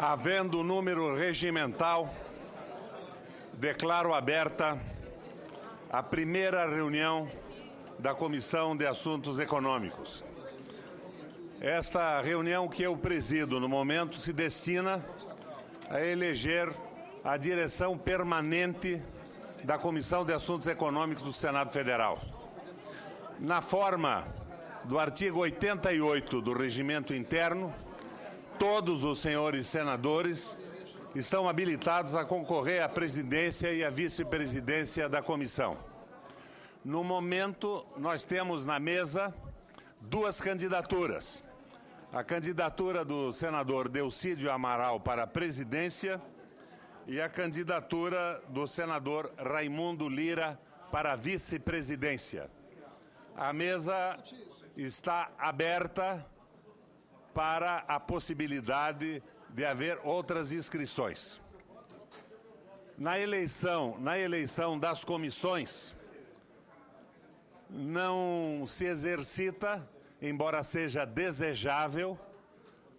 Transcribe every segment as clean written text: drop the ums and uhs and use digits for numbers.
Havendo número regimental, declaro aberta a primeira reunião da Comissão de Assuntos Econômicos. Esta reunião que eu presido no momento se destina a eleger a direção permanente da Comissão de Assuntos Econômicos do Senado Federal. Na forma do artigo 88 do Regimento Interno, todos os senhores senadores estão habilitados a concorrer à presidência e à vice-presidência da comissão. No momento, nós temos na mesa duas candidaturas. A candidatura do senador Delcídio Amaral para a presidência e a candidatura do senador Raimundo Lira para a vice-presidência. A mesa está aberta para a possibilidade de haver outras inscrições. Na eleição das comissões, não se exercita, embora seja desejável,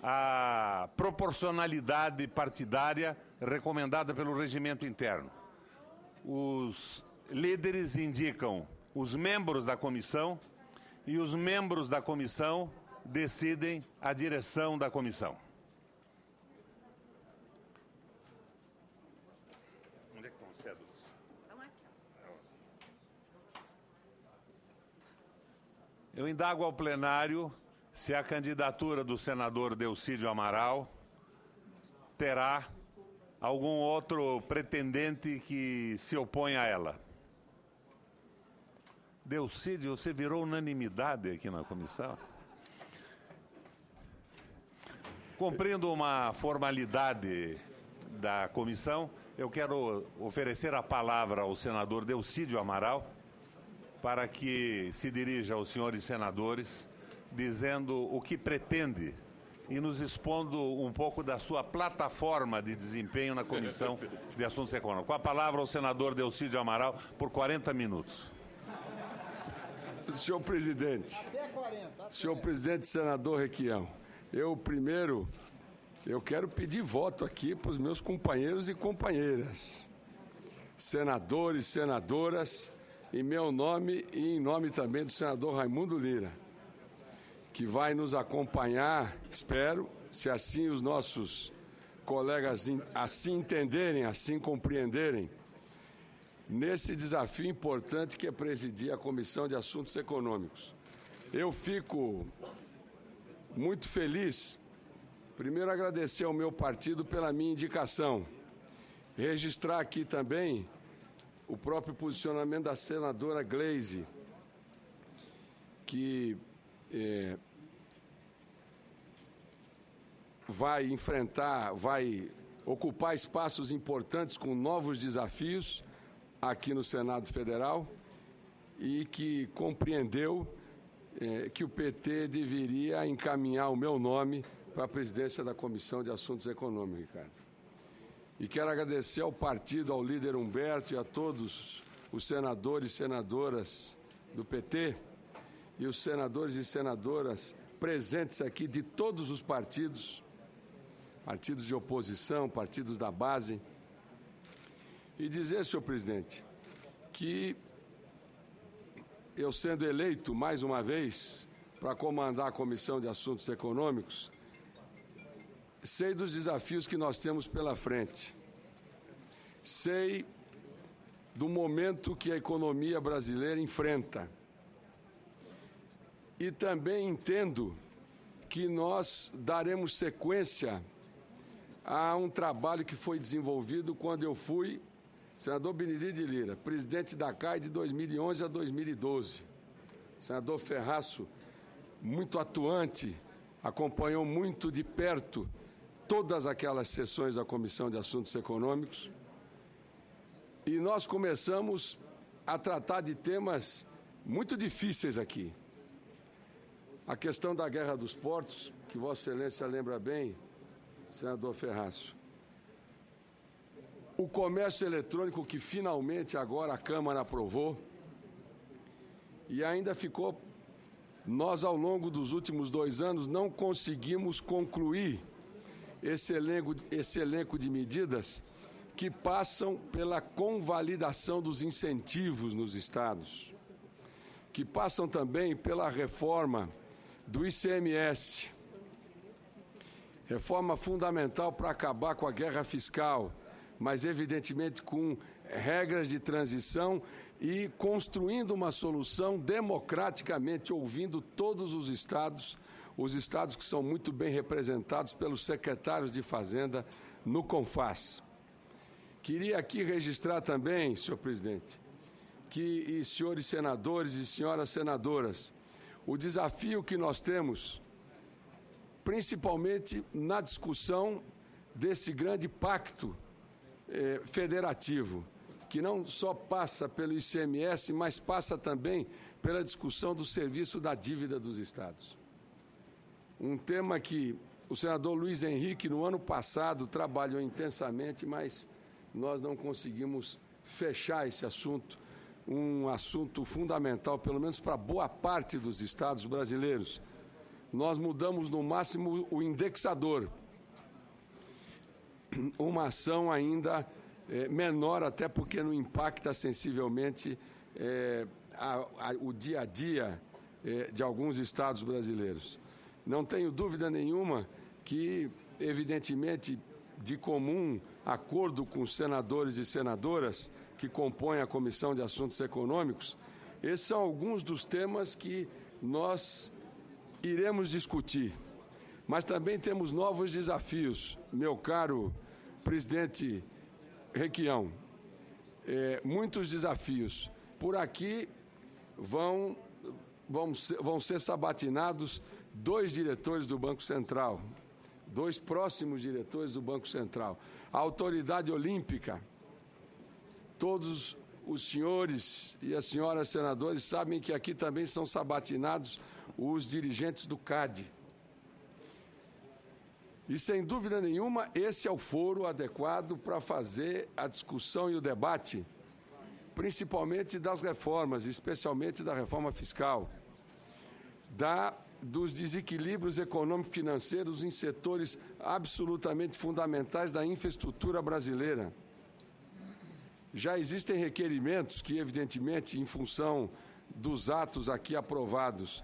a proporcionalidade partidária recomendada pelo regimento interno. Os líderes indicam os membros da comissão e os membros da comissão decidem a direção da comissão. Onde é que estão as cédulas? Estão aqui. Eu indago ao plenário se a candidatura do senador Delcídio Amaral terá algum outro pretendente que se oponha a ela. Delcídio, você virou unanimidade aqui na comissão? Cumprindo uma formalidade da comissão, eu quero oferecer a palavra ao senador Delcídio Amaral para que se dirija aos senhores senadores dizendo o que pretende e nos expondo um pouco da sua plataforma de desempenho na Comissão de Assuntos Econômicos. Com a palavra ao senador Delcídio Amaral por 40 minutos. Senhor presidente, senhor presidente, senador Requião, eu quero pedir voto aqui para os meus companheiros e companheiras, senadores, senadoras, em meu nome e em nome também do senador Raimundo Lira, que vai nos acompanhar, espero, se assim os nossos colegas assim entenderem, assim compreenderem, nesse desafio importante que é presidir a Comissão de Assuntos Econômicos. Eu fico muito feliz, primeiro agradecer ao meu partido pela minha indicação, registrar aqui também o próprio posicionamento da senadora Gleisi, que vai ocupar espaços importantes com novos desafios aqui no Senado Federal e que compreendeu que o PT deveria encaminhar o meu nome para a presidência da Comissão de Assuntos Econômicos, Ricardo. E quero agradecer ao partido, ao líder Humberto e a todos os senadores e senadoras do PT e os senadores e senadoras presentes aqui de todos os partidos, partidos de oposição, partidos da base, e dizer, senhor presidente, que eu sendo eleito mais uma vez para comandar a Comissão de Assuntos Econômicos, sei dos desafios que nós temos pela frente. Sei do momento que a economia brasileira enfrenta. E também entendo que nós daremos sequência a um trabalho que foi desenvolvido quando eu fui senador Benedito de Lira, presidente da CAI de 2011 a 2012. Senador Ferraço, muito atuante, acompanhou muito de perto todas aquelas sessões da Comissão de Assuntos Econômicos. E nós começamos a tratar de temas muito difíceis aqui. A questão da guerra dos portos, que Vossa Excelência lembra bem, senador Ferraço. O comércio eletrônico, que finalmente agora a Câmara aprovou, e ainda ficou, nós ao longo dos últimos 2 anos não conseguimos concluir esse elenco de medidas que passam pela convalidação dos incentivos nos estados, que passam também pela reforma do ICMS, reforma fundamental para acabar com a guerra fiscal, mas evidentemente com regras de transição e construindo uma solução democraticamente, ouvindo todos os estados que são muito bem representados pelos secretários de Fazenda no CONFAS. Queria aqui registrar também, senhor presidente, e senhores senadores e senhoras senadoras, o desafio que nós temos, principalmente na discussão desse grande pacto federativo, que não só passa pelo ICMS, mas passa também pela discussão do serviço da dívida dos estados. Um tema que o senador Luiz Henrique, no ano passado, trabalhou intensamente, mas nós não conseguimos fechar esse assunto, um assunto fundamental, pelo menos para boa parte dos estados brasileiros. Nós mudamos, no máximo, o indexador. Uma ação ainda menor, até porque não impacta sensivelmente o dia a dia de alguns estados brasileiros. Não tenho dúvida nenhuma que, evidentemente, de comum acordo com os senadores e senadoras que compõem a Comissão de Assuntos Econômicos, esses são alguns dos temas que nós iremos discutir. Mas também temos novos desafios, meu caro presidente Requião. Muitos desafios. Por aqui vão ser sabatinados 2 diretores do Banco Central, 2 próximos diretores do Banco Central. A Autoridade Olímpica, todos os senhores e as senhoras senadores sabem que aqui também são sabatinados os dirigentes do CAD. E, sem dúvida nenhuma, esse é o foro adequado para fazer a discussão e o debate, principalmente das reformas, especialmente da reforma fiscal, dos desequilíbrios econômico-financeiros em setores absolutamente fundamentais da infraestrutura brasileira. Já existem requerimentos que, evidentemente, em função dos atos aqui aprovados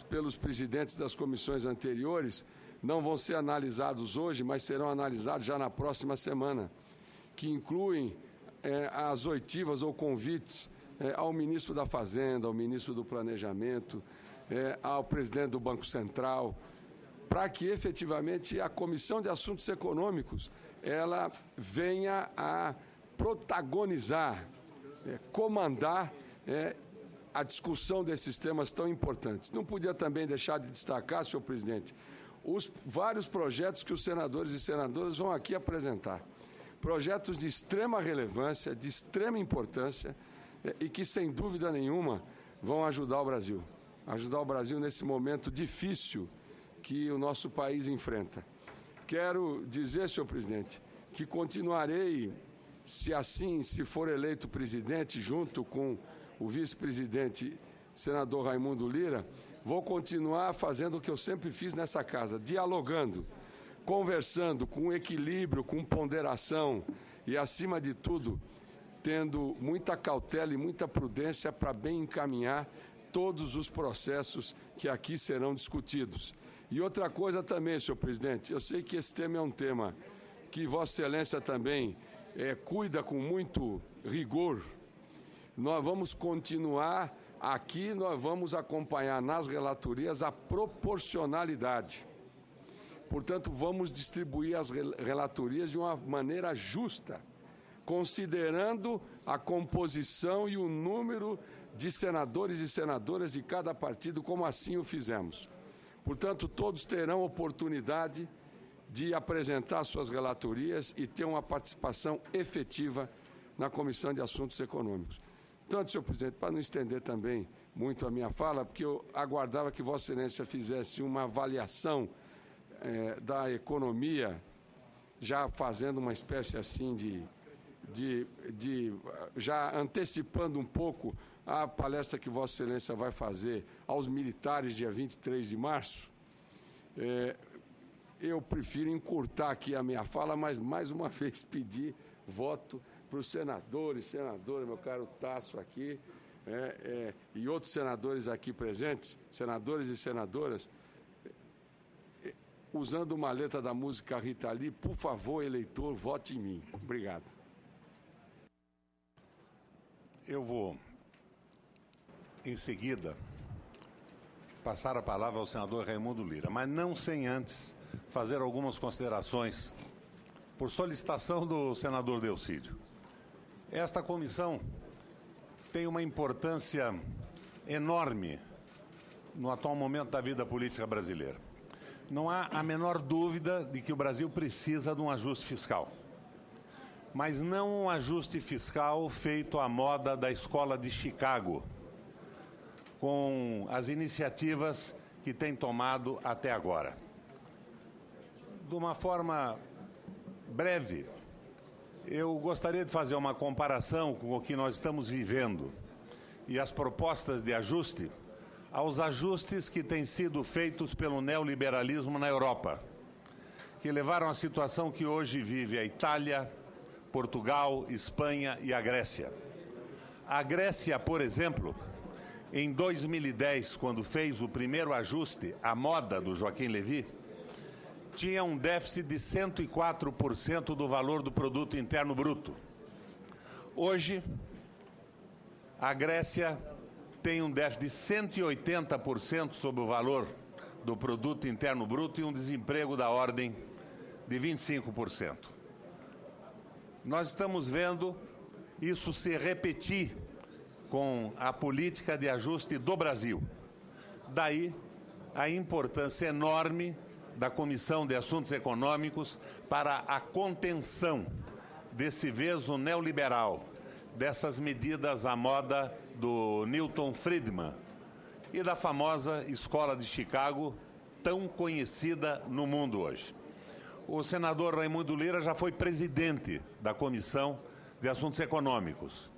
pelos presidentes das comissões anteriores, não vão ser analisados hoje, mas serão analisados já na próxima semana, que incluem as oitivas ou convites ao ministro da Fazenda, ao ministro do Planejamento, ao presidente do Banco Central, para que efetivamente a Comissão de Assuntos Econômicos ela venha a protagonizar, comandar a discussão desses temas tão importantes. Não podia também deixar de destacar, senhor presidente, os vários projetos que os senadores e senadoras vão aqui apresentar. Projetos de extrema relevância, de extrema importância e que, sem dúvida nenhuma, vão ajudar o Brasil. Ajudar o Brasil nesse momento difícil que o nosso país enfrenta. Quero dizer, senhor presidente, que continuarei, se for eleito presidente, junto com o vice-presidente, senador Raimundo Lira, vou continuar fazendo o que eu sempre fiz nessa casa, dialogando, conversando com equilíbrio, com ponderação e, acima de tudo, tendo muita cautela e muita prudência para bem encaminhar todos os processos que aqui serão discutidos. E outra coisa também, senhor presidente, eu sei que esse tema é um tema que Vossa Excelência também cuida com muito rigor. Nós vamos continuar aqui, nós vamos acompanhar nas relatorias a proporcionalidade. Portanto, vamos distribuir as relatorias de uma maneira justa, considerando a composição e o número de senadores e senadoras de cada partido, como assim o fizemos. Portanto, todos terão oportunidade de apresentar suas relatorias e ter uma participação efetiva na Comissão de Assuntos Econômicos. Tanto, senhor presidente, para não estender também muito a minha fala, porque eu aguardava que Vossa Excelência fizesse uma avaliação da economia, já fazendo uma espécie assim já antecipando um pouco a palestra que Vossa Excelência vai fazer aos militares dia 23 de março. eu prefiro encurtar aqui a minha fala, mas mais uma vez pedir voto para os senadores, meu caro Tasso aqui, e outros senadores aqui presentes, senadores e senadoras, usando uma letra da música Rita Lee, por favor, eleitor, vote em mim. Obrigado. Eu vou, em seguida, passar a palavra ao senador Raimundo Lira, mas não sem antes fazer algumas considerações por solicitação do senador Delcídio. Esta comissão tem uma importância enorme no atual momento da vida política brasileira. Não há a menor dúvida de que o Brasil precisa de um ajuste fiscal, mas não um ajuste fiscal feito à moda da escola de Chicago, com as iniciativas que tem tomado até agora. De uma forma breve, eu gostaria de fazer uma comparação com o que nós estamos vivendo e as propostas de ajuste aos ajustes que têm sido feitos pelo neoliberalismo na Europa, que levaram à situação que hoje vive a Itália, Portugal, Espanha e a Grécia. A Grécia, por exemplo, em 2010, quando fez o primeiro ajuste à moda do Joaquim Levy, tinha um déficit de 104% do valor do produto interno bruto. Hoje, a Grécia tem um déficit de 180% sobre o valor do produto interno bruto e um desemprego da ordem de 25%. Nós estamos vendo isso se repetir com a política de ajuste do Brasil. Daí a importância enorme da Comissão de Assuntos Econômicos para a contenção desse veso neoliberal, dessas medidas à moda do Milton Friedman e da famosa Escola de Chicago, tão conhecida no mundo hoje. O senador Raimundo Lira já foi presidente da Comissão de Assuntos Econômicos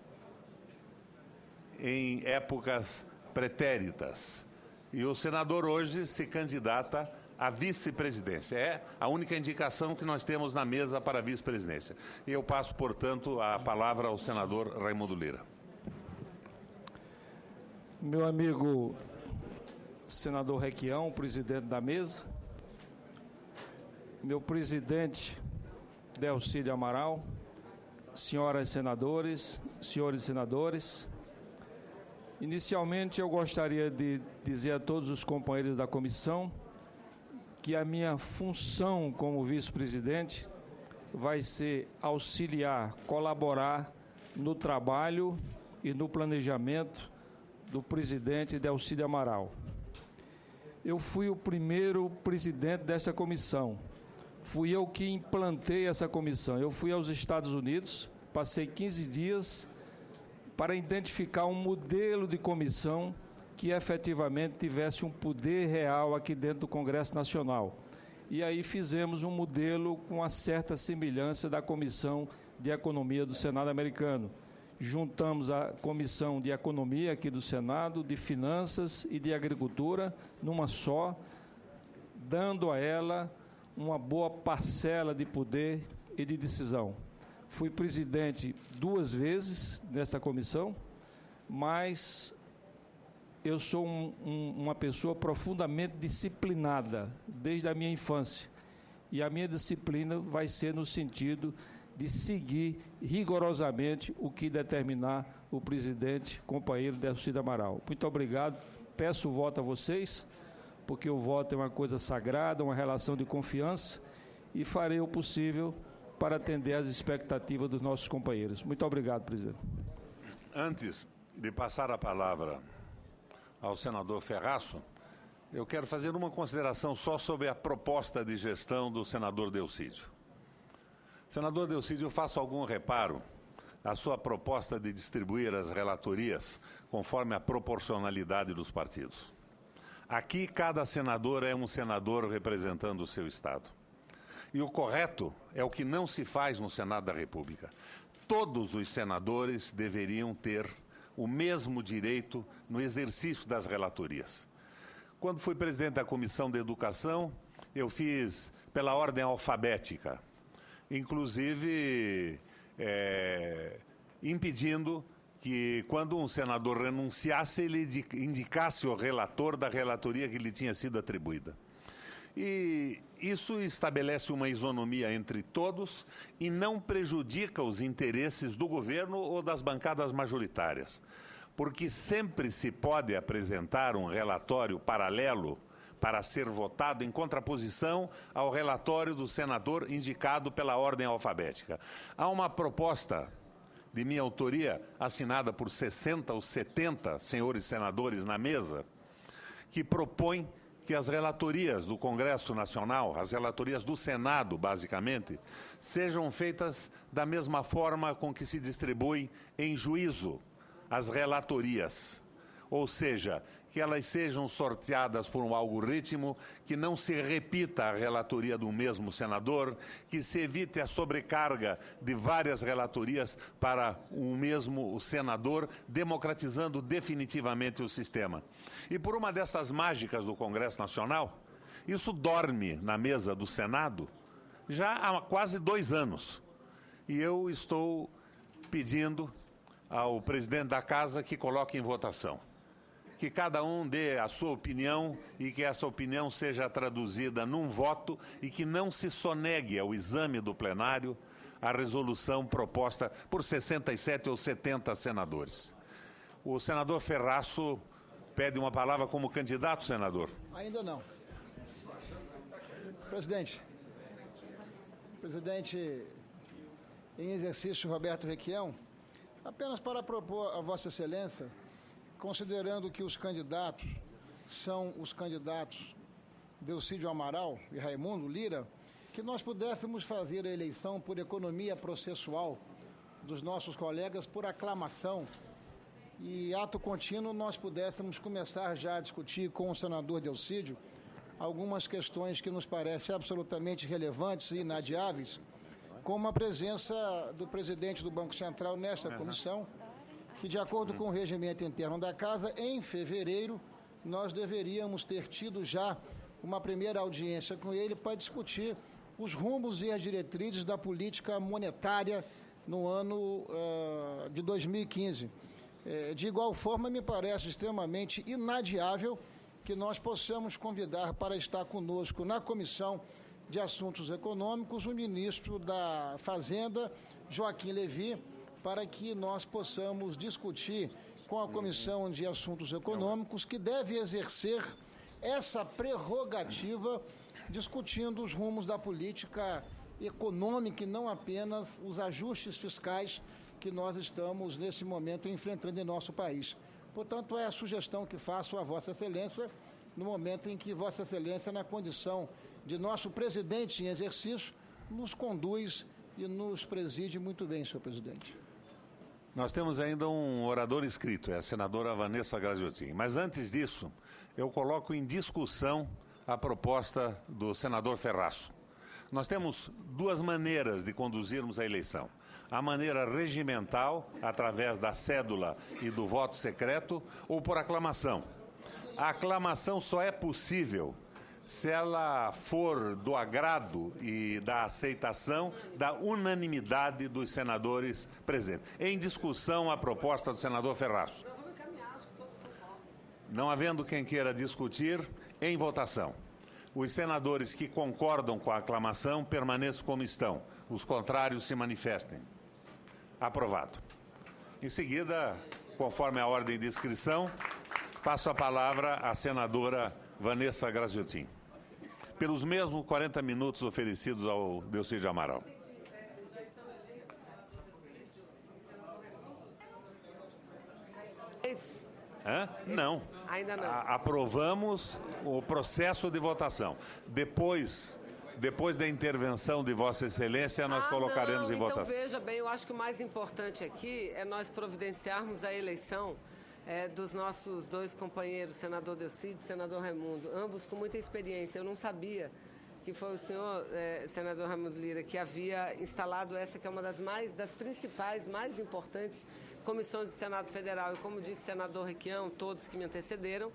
em épocas pretéritas. E o senador hoje se candidata à vice-presidência. É a única indicação que nós temos na mesa para a vice-presidência. E eu passo, portanto, a palavra ao senador Raimundo Lira. Meu amigo senador Requião, presidente da mesa, meu presidente Delcídio Amaral, senhoras senadores, senhores senadores, inicialmente eu gostaria de dizer a todos os companheiros da comissão que a minha função como vice-presidente vai ser auxiliar, colaborar no trabalho e no planejamento do presidente Delcídio Amaral. Eu fui o primeiro presidente desta comissão. Fui eu que implantei essa comissão. Eu fui aos Estados Unidos, passei 15 dias para identificar um modelo de comissão que efetivamente tivesse um poder real aqui dentro do Congresso Nacional. E aí fizemos um modelo com uma certa semelhança da Comissão de Economia do Senado americano. Juntamos a Comissão de Economia aqui do Senado, de Finanças e de Agricultura numa só, dando a ela uma boa parcela de poder e de decisão. Fui presidente 2 vezes nesta comissão, mas eu sou uma pessoa profundamente disciplinada desde a minha infância. E a minha disciplina vai ser no sentido de seguir rigorosamente o que determinar o presidente, companheiro Delcídio Amaral. Muito obrigado. Peço o voto a vocês, porque o voto é uma coisa sagrada, uma relação de confiança, e farei o possível para atender às expectativas dos nossos companheiros. Muito obrigado, presidente. Antes de passar a palavra ao senador Ferraço, eu quero fazer uma consideração só sobre a proposta de gestão do senador Delcídio. Senador Delcídio, eu faço algum reparo à sua proposta de distribuir as relatorias conforme a proporcionalidade dos partidos. Aqui, cada senador é um senador representando o seu estado. E o correto é o que não se faz no Senado da República. Todos os senadores deveriam ter o mesmo direito no exercício das relatorias. Quando fui presidente da Comissão de Educação, eu fiz pela ordem alfabética, inclusive impedindo que, quando um senador renunciasse, ele indicasse o relator da relatoria que lhe tinha sido atribuída. E isso estabelece uma isonomia entre todos e não prejudica os interesses do governo ou das bancadas majoritárias, porque sempre se pode apresentar um relatório paralelo para ser votado em contraposição ao relatório do senador indicado pela ordem alfabética. Há uma proposta de minha autoria, assinada por 60 ou 70 senhores senadores na mesa, que propõe que as relatorias do Congresso Nacional, as relatorias do Senado, basicamente, sejam feitas da mesma forma com que se distribui em juízo as relatorias. Ou seja, que elas sejam sorteadas por um algoritmo, que não se repita a relatoria do mesmo senador, que se evite a sobrecarga de várias relatorias para o mesmo senador, democratizando definitivamente o sistema. E por uma dessas mágicas do Congresso Nacional, isso dorme na mesa do Senado já há quase 2 anos. E eu estou pedindo ao presidente da Casa que coloque em votação, que cada um dê a sua opinião e que essa opinião seja traduzida num voto e que não se sonegue ao exame do plenário a resolução proposta por 67 ou 70 senadores. O senador Ferraço pede uma palavra como candidato, senador? Ainda não. Presidente em exercício, Roberto Requião, apenas para propor a Vossa Excelência, considerando que os candidatos são os candidatos Delcídio Amaral e Raimundo Lira, que nós pudéssemos fazer a eleição por economia processual dos nossos colegas por aclamação e, ato contínuo, nós pudéssemos começar já a discutir com o senador Delcídio algumas questões que nos parecem absolutamente relevantes e inadiáveis, como a presença do presidente do Banco Central nesta comissão, que, de acordo com o regimento interno da Casa, em fevereiro, nós deveríamos ter tido já uma primeira audiência com ele para discutir os rumos e as diretrizes da política monetária no ano de 2015. De igual forma, me parece extremamente inadiável que nós possamos convidar para estar conosco na Comissão de Assuntos Econômicos o ministro da Fazenda, Joaquim Levy, para que nós possamos discutir com a Comissão de Assuntos Econômicos, que deve exercer essa prerrogativa, discutindo os rumos da política econômica e não apenas os ajustes fiscais que nós estamos, nesse momento, enfrentando em nosso país. Portanto, é a sugestão que faço a Vossa Excelência, no momento em que Vossa Excelência, na condição de nosso presidente em exercício, nos conduz e nos preside muito bem, senhor presidente. Nós temos ainda um orador inscrito, é a senadora Vanessa Graziotin. Mas antes disso, eu coloco em discussão a proposta do senador Ferraço. Nós temos 2 maneiras de conduzirmos a eleição. A maneira regimental, através da cédula e do voto secreto, ou por aclamação. A aclamação só é possível se ela for do agrado e da aceitação da unanimidade dos senadores presentes. Em discussão, a proposta do senador Ferraço. Não havendo quem queira discutir, em votação. Os senadores que concordam com a aclamação permaneçam como estão. Os contrários se manifestem. Aprovado. Em seguida, conforme a ordem de inscrição, passo a palavra à senadora Vanessa Graziotin, pelos mesmos 40 minutos oferecidos ao Delcídio Amaral. Não. Ainda não. Aprovamos o processo de votação. Depois da intervenção de Vossa Excelência, nós colocaremos em votação. Então, veja bem, eu acho que o mais importante aqui é nós providenciarmos a eleição dos nossos 2 companheiros, senador Delcídio e senador Raimundo, ambos com muita experiência. Eu não sabia que foi o senhor, senador Raimundo Lira, que havia instalado essa, que é uma das principais, mais importantes comissões do Senado Federal. E como disse o senador Requião, todos que me antecederam,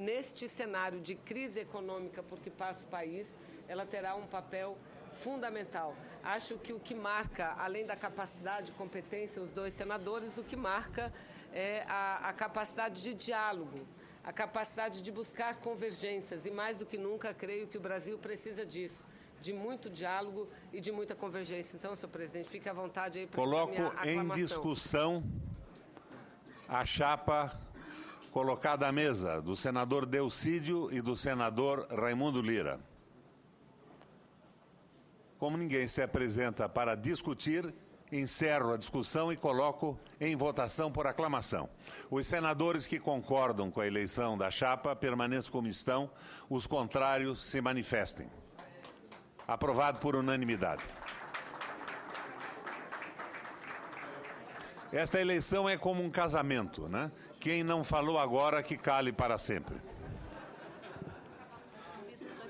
neste cenário de crise econômica por que passa o país, ela terá um papel fundamental. Acho que o que marca, além da capacidade e competência, os dois senadores, o que marca é a capacidade de diálogo, a capacidade de buscar convergências, e mais do que nunca, creio que o Brasil precisa disso, de muito diálogo e de muita convergência. Então, senhor presidente, fique à vontade aí para a minha aclamação. Coloco em discussão a chapa colocada à mesa do senador Delcídio e do senador Raimundo Lira. Como ninguém se apresenta para discutir, encerro a discussão e coloco em votação por aclamação. Os senadores que concordam com a eleição da chapa permaneçam como estão, os contrários se manifestem. Aprovado por unanimidade. Esta eleição é como um casamento, né? Quem não falou agora, que cale para sempre.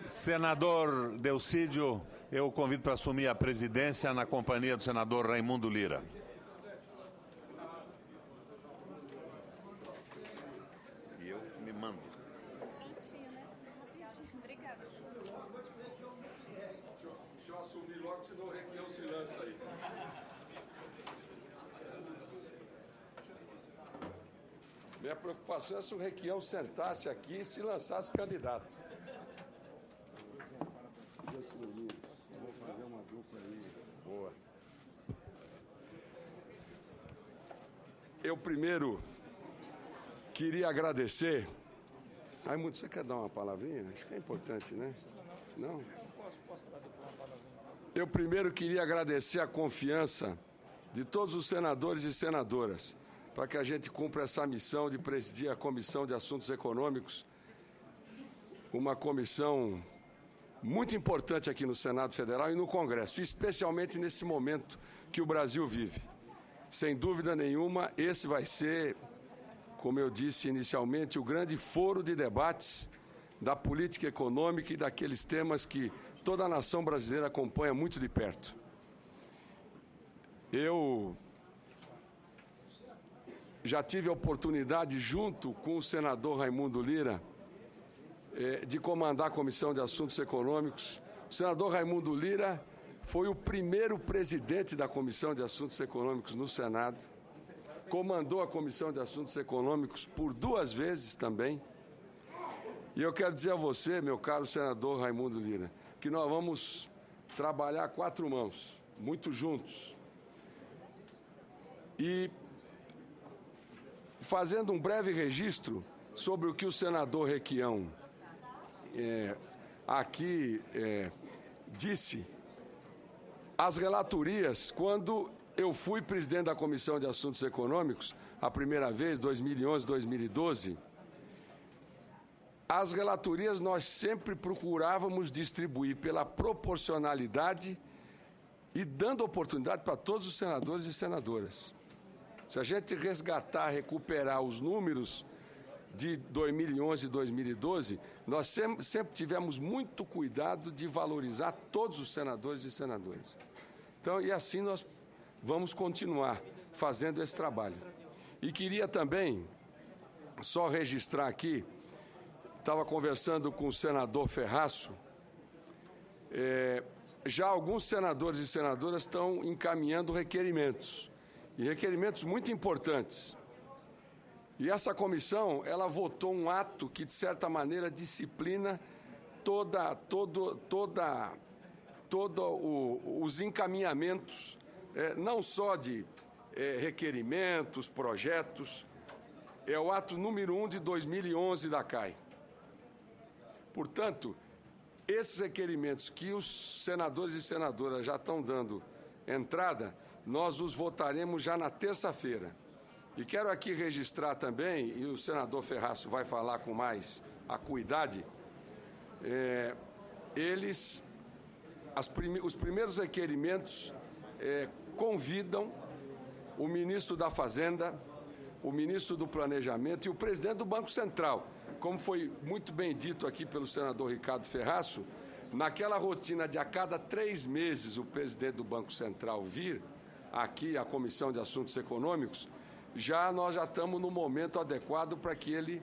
Senador Delcídio, eu o convido para assumir a presidência na companhia do senador Raimundo Lira. E eu me mando. Prontinho, né? Rapidinho. Obrigada. Deixa eu assumir logo, senão o Requião se lança aí. Minha preocupação é se o Requião sentasse aqui e se lançasse candidato. Vou fazer uma dupla aí. Boa. Eu primeiro queria agradecer. Raimundo, você quer dar uma palavrinha? Acho que é importante, né? Não? Eu primeiro queria agradecer a confiança de todos os senadores e senadoras para que a gente cumpra essa missão de presidir a Comissão de Assuntos Econômicos, uma comissão muito importante aqui no Senado Federal e no Congresso, especialmente nesse momento que o Brasil vive. Sem dúvida nenhuma, esse vai ser, como eu disse inicialmente, o grande foro de debates da política econômica e daqueles temas que toda a nação brasileira acompanha muito de perto. Eu já tive a oportunidade, junto com o senador Raimundo Lira, de comandar a Comissão de Assuntos Econômicos. O senador Raimundo Lira foi o primeiro presidente da Comissão de Assuntos Econômicos no Senado, comandou a Comissão de Assuntos Econômicos por 2 vezes também. E eu quero dizer a você, meu caro senador Raimundo Lira, que nós vamos trabalhar 4 mãos, muito juntos. E fazendo um breve registro sobre o que o senador Requião aqui disse, as relatorias, quando eu fui presidente da Comissão de Assuntos Econômicos, a primeira vez, 2011, 2012, as relatorias nós sempre procurávamos distribuir pela proporcionalidade e dando oportunidade para todos os senadores e senadoras. Se a gente resgatar, recuperar os números de 2011 e 2012, nós sempre tivemos muito cuidado de valorizar todos os senadores e senadoras. Então, e assim nós vamos continuar fazendo esse trabalho. E queria também só registrar aqui, estava conversando com o senador Ferraço, já alguns senadores e senadoras estão encaminhando requerimentos, e requerimentos muito importantes. E essa comissão, ela votou um ato que, de certa maneira, disciplina os encaminhamentos, não só de requerimentos, projetos, é o ato número 1 de 2011 da CAI. Portanto, esses requerimentos que os senadores e senadoras já estão dando entrada, nós os votaremos já na terça-feira. E quero aqui registrar também, e o senador Ferraço vai falar com mais acuidade, os primeiros requerimentos convidam o ministro da Fazenda, o ministro do Planejamento e o presidente do Banco Central. Como foi muito bem dito aqui pelo senador Ricardo Ferraço, naquela rotina de a cada 3 meses o presidente do Banco Central vir aqui à Comissão de Assuntos Econômicos, nós já estamos no momento adequado para que ele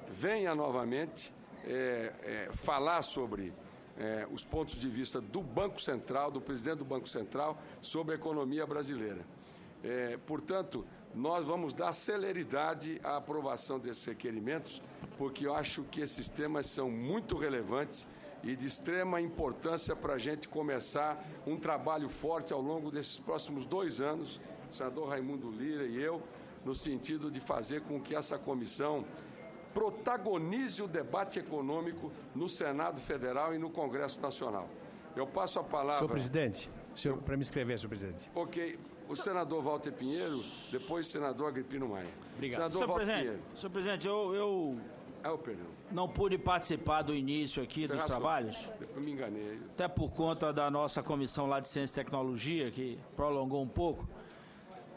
venha novamente falar sobre os pontos de vista do Banco Central, do presidente do Banco Central, sobre a economia brasileira. Portanto, nós vamos dar celeridade à aprovação desses requerimentos, porque eu acho que esses temas são muito relevantes e de extrema importância para a gente começar um trabalho forte ao longo desses próximos 2 anos, o senador Raimundo Lira e eu, no sentido de fazer com que essa comissão protagonize o debate econômico no Senado Federal e no Congresso Nacional. Eu passo a palavra... Senhor presidente, para me inscrever, senhor presidente. Ok. O senador Walter Pinheiro, depois o senador Agripino Maia. Obrigado. Senador Walter Pinheiro. Senhor presidente, eu não pude participar do início aqui dos trabalhos. Depois me enganei. Até por conta da nossa comissão lá de Ciência e Tecnologia, que prolongou um pouco,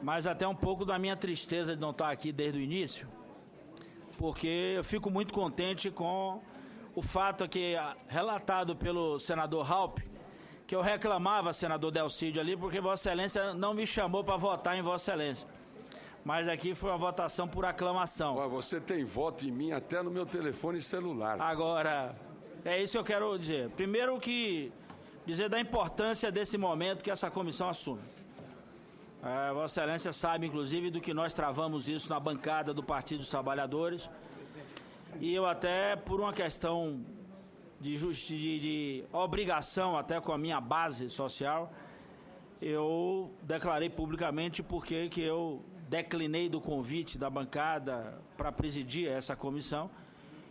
mas até um pouco da minha tristeza de não estar aqui desde o início, porque eu fico muito contente com o fato que, relatado pelo senador Raupp, que eu reclamava, senador Delcídio, ali, porque Vossa Excelência não me chamou para votar em Vossa Excelência. Mas aqui foi uma votação por aclamação. Você tem voto em mim até no meu telefone celular. Agora, é isso que eu quero dizer. Primeiro dizer da importância desse momento que essa comissão assume. Vossa Excelência sabe, inclusive, do que nós travamos isso na bancada do Partido dos Trabalhadores. E eu até, por uma questão de obrigação, até com a minha base social, eu declarei publicamente porque que eu declinei do convite da bancada para presidir essa comissão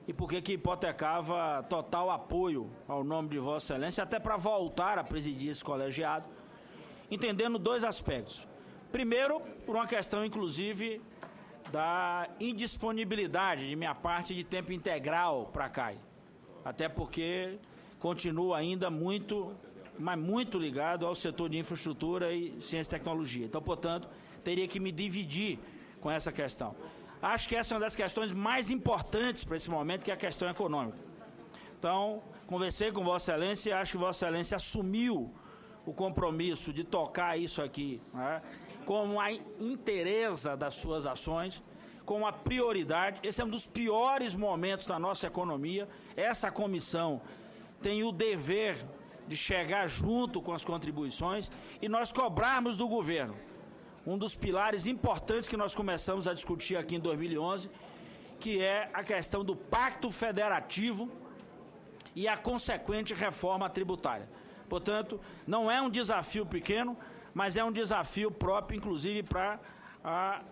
e porque que hipotecava total apoio ao nome de Vossa Excelência, até para voltar a presidir esse colegiado, entendendo 2 aspectos. Primeiro, por uma questão, inclusive, da indisponibilidade de minha parte de tempo integral para a CAI. Até porque continua ainda muito ligado ao setor de infraestrutura e ciência e tecnologia. Então, portanto, teria que me dividir com essa questão. Acho que essa é uma das questões mais importantes para esse momento, que é a questão econômica. Então, conversei com Vossa Excelência e acho que Vossa Excelência assumiu o compromisso de tocar isso aqui, né, como a inteireza das suas ações, com a prioridade. Esse é um dos piores momentos da nossa economia. Essa comissão tem o dever de chegar junto com as contribuições e nós cobrarmos do governo um dos pilares importantes que nós começamos a discutir aqui em 2011, que é a questão do Pacto Federativo e a consequente reforma tributária. Portanto, não é um desafio pequeno, mas é um desafio próprio, inclusive, para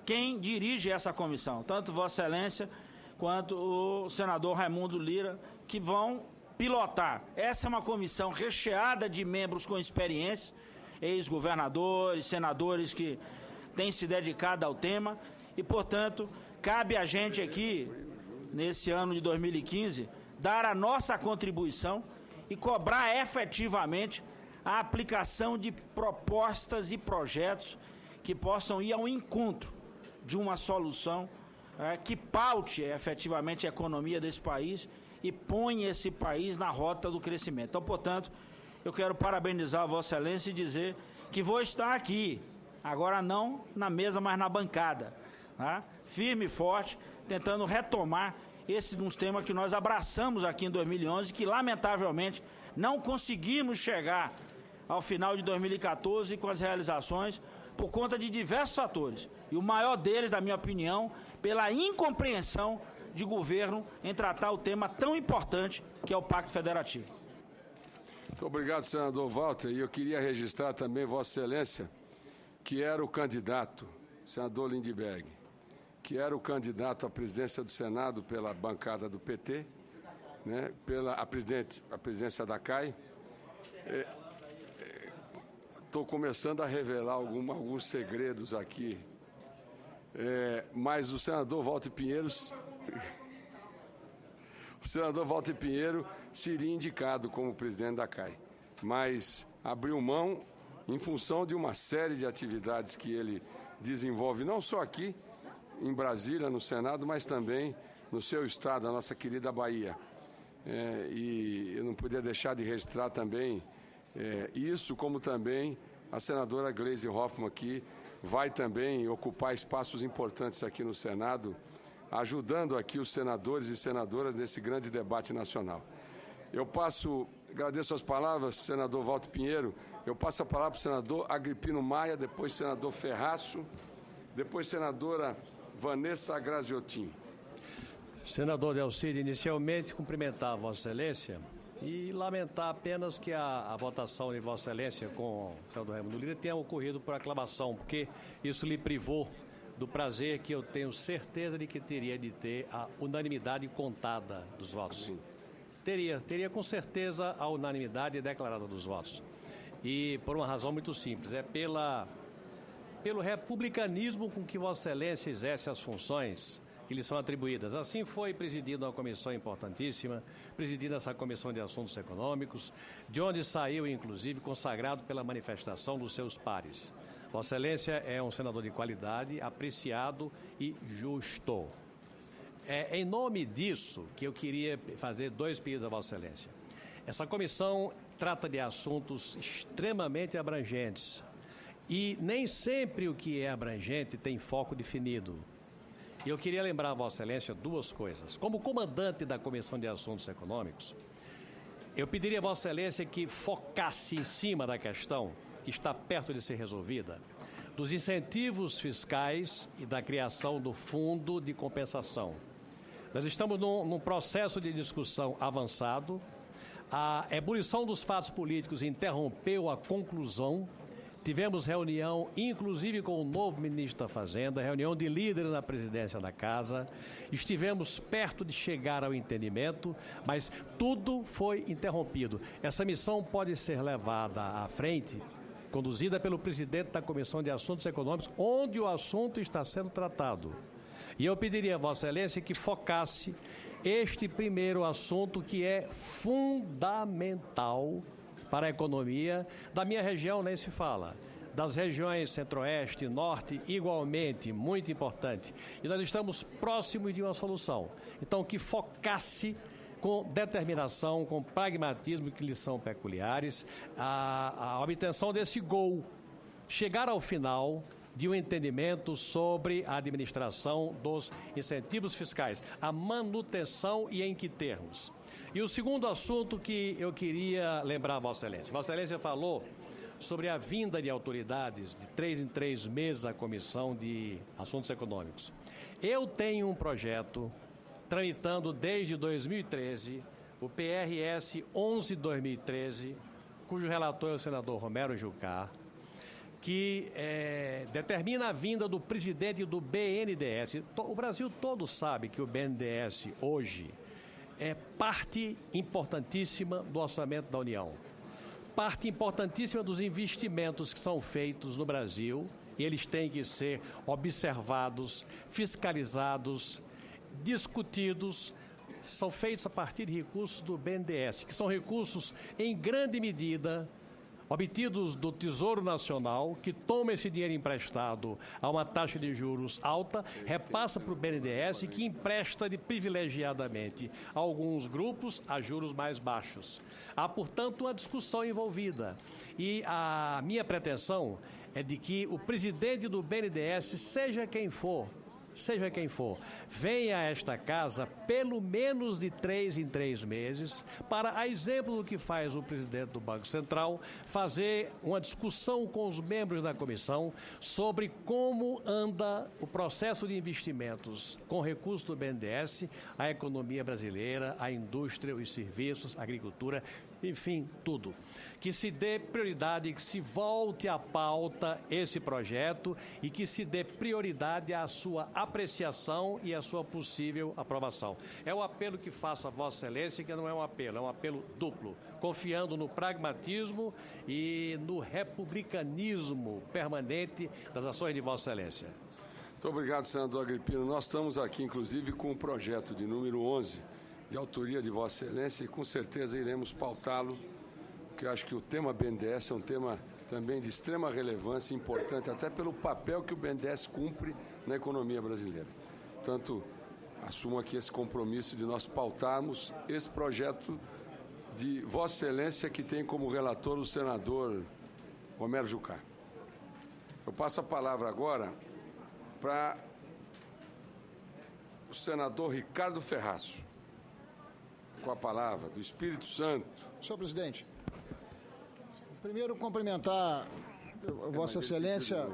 quem dirige essa comissão, tanto Vossa Excelência quanto o senador Raimundo Lira, que vão pilotar. Essa é uma comissão recheada de membros com experiência, ex-governadores, senadores que têm se dedicado ao tema e, portanto, cabe a gente aqui, nesse ano de 2015, dar a nossa contribuição e cobrar efetivamente a aplicação de propostas e projetos que possam ir ao encontro de uma solução que paute efetivamente a economia desse país e ponha esse país na rota do crescimento. Então, portanto, eu quero parabenizar a Vossa Excelência e dizer que vou estar aqui, agora não na mesa, mas na bancada, tá? Firme e forte, tentando retomar esse um tema que nós abraçamos aqui em 2011, que lamentavelmente não conseguimos chegar ao final de 2014 com as realizações por conta de diversos fatores. E o maior deles, na minha opinião, pela incompreensão de governo em tratar o tema tão importante que é o Pacto Federativo. Muito obrigado, senador Walter. E eu queria registrar também Vossa Excelência, que era o candidato, senador Lindbergh, que era o candidato à presidência do Senado pela bancada do PT, né, a presidência da CAI. Estou começando a revelar alguns segredos aqui, mas o senador Walter Pinheiro seria indicado como presidente da CAI, mas abriu mão em função de uma série de atividades que ele desenvolve, não só aqui em Brasília, no Senado, mas também no seu estado, a nossa querida Bahia. E eu não podia deixar de registrar também isso, como também a senadora Gleisi Hoffmann, que vai também ocupar espaços importantes aqui no Senado, ajudando aqui os senadores e senadoras nesse grande debate nacional. Agradeço as palavras, senador Walter Pinheiro. Eu passo a palavra para o senador Agripino Maia, depois senador Ferraço, depois senadora Vanessa Graziotin. Senador Delcídio, inicialmente cumprimentar a Vossa Excelência e lamentar apenas que a votação de Vossa Excelência com o senador Raimundo Lira tenha ocorrido por aclamação, porque isso lhe privou do prazer que eu tenho certeza de que teria de ter a unanimidade contada dos votos. Sim. Teria com certeza a unanimidade declarada dos votos. E por uma razão muito simples, pelo republicanismo com que Vossa Excelência exerce as funções que lhe são atribuídas. Assim foi presidida uma comissão importantíssima, presidida essa Comissão de Assuntos Econômicos, de onde saiu, inclusive, consagrado pela manifestação dos seus pares. Vossa Excelência é um senador de qualidade, apreciado e justo. É em nome disso que eu queria fazer 2 pedidos a Vossa Excelência. Essa comissão trata de assuntos extremamente abrangentes e nem sempre o que é abrangente tem foco definido. E eu queria lembrar a Vossa Excelência 2 coisas. Como comandante da Comissão de Assuntos Econômicos, eu pediria a Vossa Excelência que focasse em cima da questão que está perto de ser resolvida, dos incentivos fiscais e da criação do Fundo de Compensação. Nós estamos num processo de discussão avançado. A ebulição dos fatos políticos interrompeu a conclusão. Tivemos reunião, inclusive com o novo ministro da Fazenda, reunião de líderes na presidência da Casa. Estivemos perto de chegar ao entendimento, mas tudo foi interrompido. Essa missão pode ser levada à frente, conduzida pelo presidente da Comissão de Assuntos Econômicos, onde o assunto está sendo tratado. E eu pediria a Vossa Excelência que focasse este primeiro assunto que é fundamental para a economia da minha região, nem se fala. Das regiões centro-oeste, norte, igualmente, muito importante. E nós estamos próximos de uma solução. Então, que focasse com determinação, com pragmatismo que lhes são peculiares, a obtenção desse gol. Chegar ao final de um entendimento sobre a administração dos incentivos fiscais, a manutenção e em que termos. E o segundo assunto que eu queria lembrar a Vossa Excelência. Vossa Excelência falou sobre a vinda de autoridades de 3 em 3 meses à Comissão de Assuntos Econômicos. Eu tenho um projeto tramitando desde 2013, o PRS 11/2013, cujo relator é o senador Romero Jucá, que determina a vinda do presidente do BNDES. O Brasil todo sabe que o BNDES hoje é parte importantíssima do orçamento da União, parte importantíssima dos investimentos que são feitos no Brasil, e eles têm que ser observados, fiscalizados, discutidos. São feitos a partir de recursos do BNDES, que são recursos em grande medida obtidos do Tesouro Nacional, que toma esse dinheiro emprestado a uma taxa de juros alta, repassa para o BNDES e que empresta privilegiadamente a alguns grupos a juros mais baixos. Há, portanto, uma discussão envolvida. E a minha pretensão é de que o presidente do BNDES, seja quem for, venha a esta casa pelo menos de 3 em 3 meses, para, a exemplo do que faz o presidente do Banco Central, fazer uma discussão com os membros da comissão sobre como anda o processo de investimentos com recursos do BNDES, a economia brasileira, a indústria, os serviços, a agricultura, enfim, tudo. Que se dê prioridade, que se volte à pauta esse projeto e que se dê prioridade à sua apreciação e à sua possível aprovação. É o apelo que faço a Vossa Excelência, que não é um apelo, é um apelo duplo, confiando no pragmatismo e no republicanismo permanente das ações de Vossa Excelência. Muito obrigado, senador Agripino. Nós estamos aqui, inclusive, com o projeto de número 11, de autoria de Vossa Excelência, e com certeza iremos pautá-lo, porque eu acho que o tema BNDES é um tema também de extrema relevância, importante até pelo papel que o BNDES cumpre na economia brasileira. Portanto, assumo aqui esse compromisso de nós pautarmos esse projeto de Vossa Excelência, que tem como relator o senador Romero Jucá. Eu passo a palavra agora para o senador Ricardo Ferraz. Com a palavra, do Espírito Santo. Senhor presidente, primeiro cumprimentar Vossa Excelência,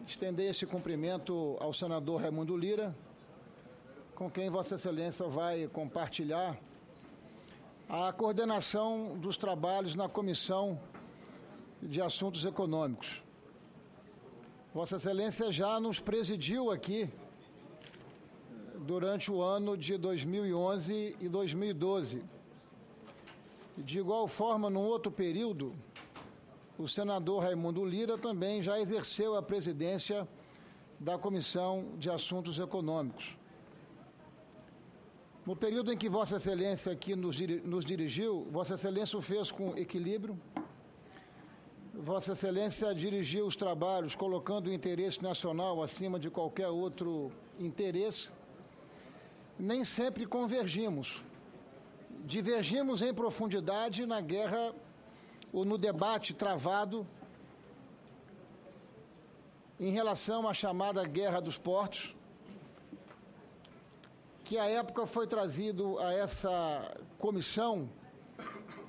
estender esse cumprimento ao senador Raimundo Lira, com quem Vossa Excelência vai compartilhar a coordenação dos trabalhos na Comissão de Assuntos Econômicos. Vossa Excelência já nos presidiu aqui durante o ano de 2011 e 2012. De igual forma, num outro período, o senador Raimundo Lira também já exerceu a presidência da Comissão de Assuntos Econômicos. No período em que Vossa Excelência aqui nos dirigiu, Vossa Excelência o fez com equilíbrio. Vossa Excelência dirigiu os trabalhos colocando o interesse nacional acima de qualquer outro interesse. Nem sempre convergimos. Divergimos em profundidade na guerra ou no debate travado em relação à chamada Guerra dos Portos, que à época foi trazido a essa comissão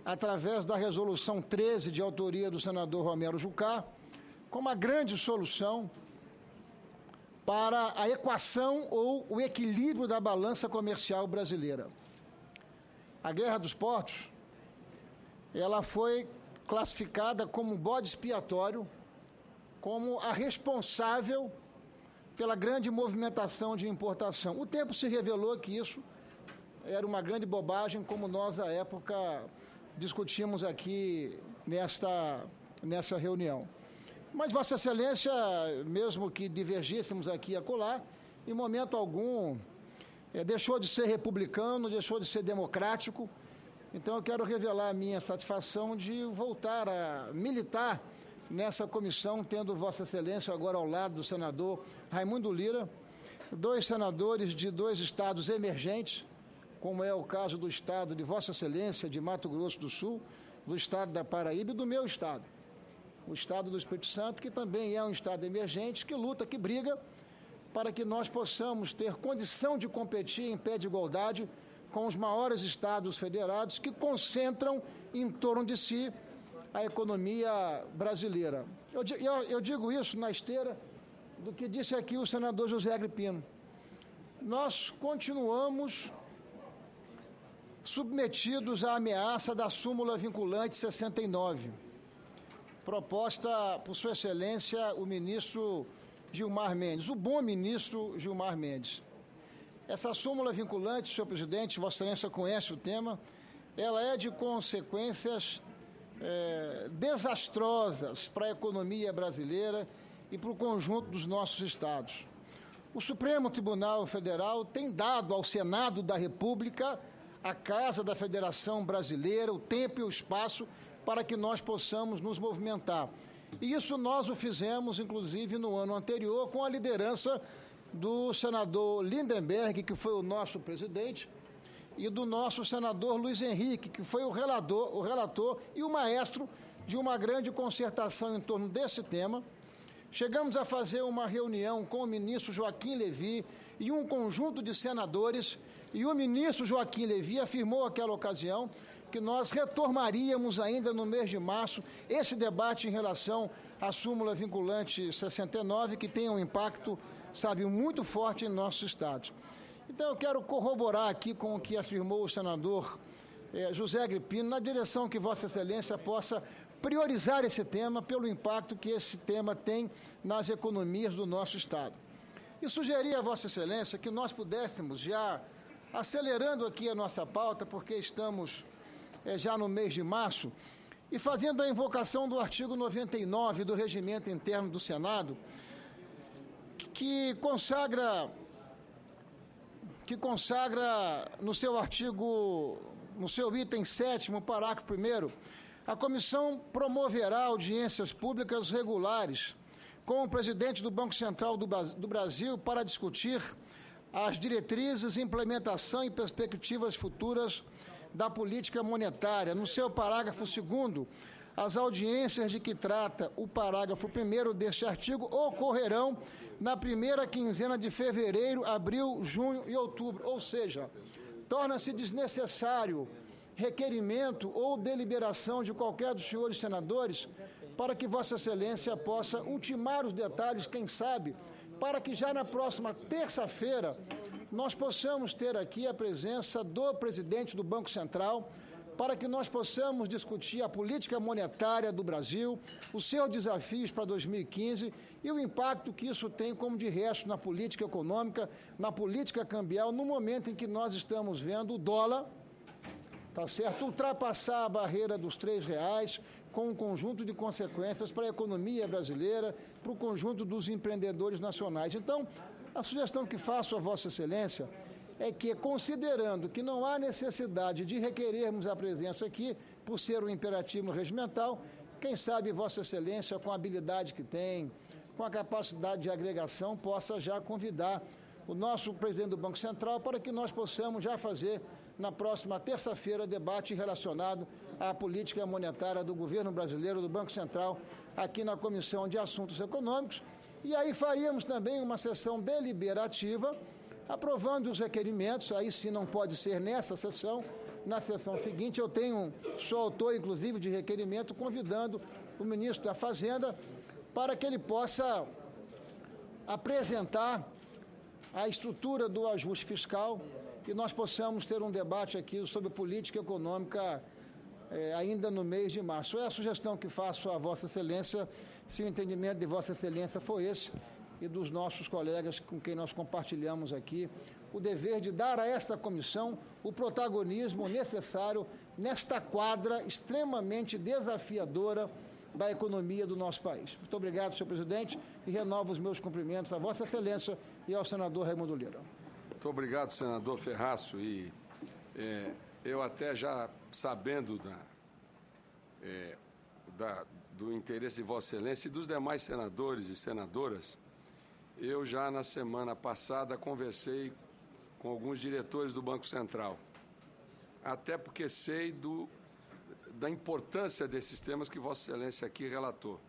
através da Resolução 13, de autoria do senador Romero Jucá, como a grande solução para a equação ou o equilíbrio da balança comercial brasileira. A Guerra dos Portos, ela foi classificada como um bode expiatório, como a responsável pela grande movimentação de importação. O tempo se revelou que isso era uma grande bobagem, como nós, à época, discutimos aqui nessa reunião. Mas Vossa Excelência, mesmo que divergíssemos aqui e acolá, em momento algum deixou de ser republicano, deixou de ser democrático. Então eu quero revelar a minha satisfação de voltar a militar nessa comissão, tendo Vossa Excelência agora ao lado do senador Raimundo Lira, dois senadores de dois estados emergentes, como é o caso do estado de Vossa Excelência, de Mato Grosso do Sul, do estado da Paraíba e do meu estado, o estado do Espírito Santo, que também é um estado emergente, que luta, que briga, para que nós possamos ter condição de competir em pé de igualdade com os maiores estados federados que concentram em torno de si a economia brasileira. Eu digo isso na esteira do que disse aqui o senador José Agripino. Nós continuamos submetidos à ameaça da súmula vinculante 69, proposta por Sua Excelência o ministro Gilmar Mendes, o bom ministro Gilmar Mendes. Essa súmula vinculante, senhor presidente, Vossa Excelência conhece o tema, ela é de consequências desastrosas para a economia brasileira e para o conjunto dos nossos estados. O Supremo Tribunal Federal tem dado ao Senado da República, a Casa da Federação Brasileira, o tempo e o espaço para que nós possamos nos movimentar. E isso nós o fizemos, inclusive, no ano anterior, com a liderança do senador Lindenberg, que foi o nosso presidente, e do nosso senador Luiz Henrique, que foi o relator e o maestro de uma grande concertação em torno desse tema. Chegamos a fazer uma reunião com o ministro Joaquim Levy e um conjunto de senadores, e o ministro Joaquim Levy afirmou naquela ocasião que nós retomaríamos ainda no mês de março esse debate em relação à súmula vinculante 69, que tem um impacto, muito forte em nossos estados. Então eu quero corroborar aqui com o que afirmou o senador José Agripino, na direção que Vossa Excelência possa priorizar esse tema pelo impacto que esse tema tem nas economias do nosso estado. E sugerir a Vossa Excelência que nós pudéssemos, já acelerando aqui a nossa pauta, porque estamos já no mês de março, e fazendo a invocação do artigo 99 do Regimento Interno do Senado, que consagra no seu artigo, no seu item 7º, parágrafo 1º, a comissão promoverá audiências públicas regulares com o presidente do Banco Central do Brasil para discutir as diretrizes, implementação e perspectivas futuras da política monetária. No seu parágrafo 2º, As audiências de que trata o parágrafo 1º deste artigo ocorrerão na primeira quinzena de fevereiro, abril, junho e outubro. Ou seja, torna-se desnecessário requerimento ou deliberação de qualquer dos senhores senadores para que Vossa Excelência possa ultimar os detalhes, quem sabe, para que já na próxima terça-feira nós possamos ter aqui a presença do presidente do Banco Central, para que nós possamos discutir a política monetária do Brasil, os seus desafios para 2015 e o impacto que isso tem, como de resto, na política econômica, na política cambial, no momento em que nós estamos vendo o dólar, tá certo, ultrapassar a barreira dos R$3, com um conjunto de consequências para a economia brasileira, para o conjunto dos empreendedores nacionais. Então, a sugestão que faço a Vossa Excelência é que, considerando que não há necessidade de requerermos a presença aqui, por ser um imperativo regimental, quem sabe Vossa Excelência, com a habilidade que tem, com a capacidade de agregação, possa já convidar o nosso presidente do Banco Central para que nós possamos já fazer, na próxima terça-feira, debate relacionado à política monetária do governo brasileiro, do Banco Central, aqui na Comissão de Assuntos Econômicos. E aí faríamos também uma sessão deliberativa, aprovando os requerimentos. Aí sim não pode ser nessa sessão. Na sessão seguinte sou autor, inclusive, de requerimento, convidando o ministro da Fazenda para que ele possa apresentar a estrutura do ajuste fiscal e nós possamos ter um debate aqui sobre política econômica ainda no mês de março. É a sugestão que faço a Vossa Excelência, se o entendimento de Vossa Excelência for esse, e dos nossos colegas com quem nós compartilhamos aqui o dever de dar a esta comissão o protagonismo necessário nesta quadra extremamente desafiadora da economia do nosso país. Muito obrigado, senhor presidente, e renovo os meus cumprimentos à Vossa Excelência e ao senador Raimundo Lira. Muito obrigado, senador Ferraço. E eu até já sabendo do interesse de Vossa Excelência e dos demais senadores e senadoras, eu já na semana passada conversei com alguns diretores do Banco Central, até porque sei da importância desses temas que Vossa Excelência aqui relatou.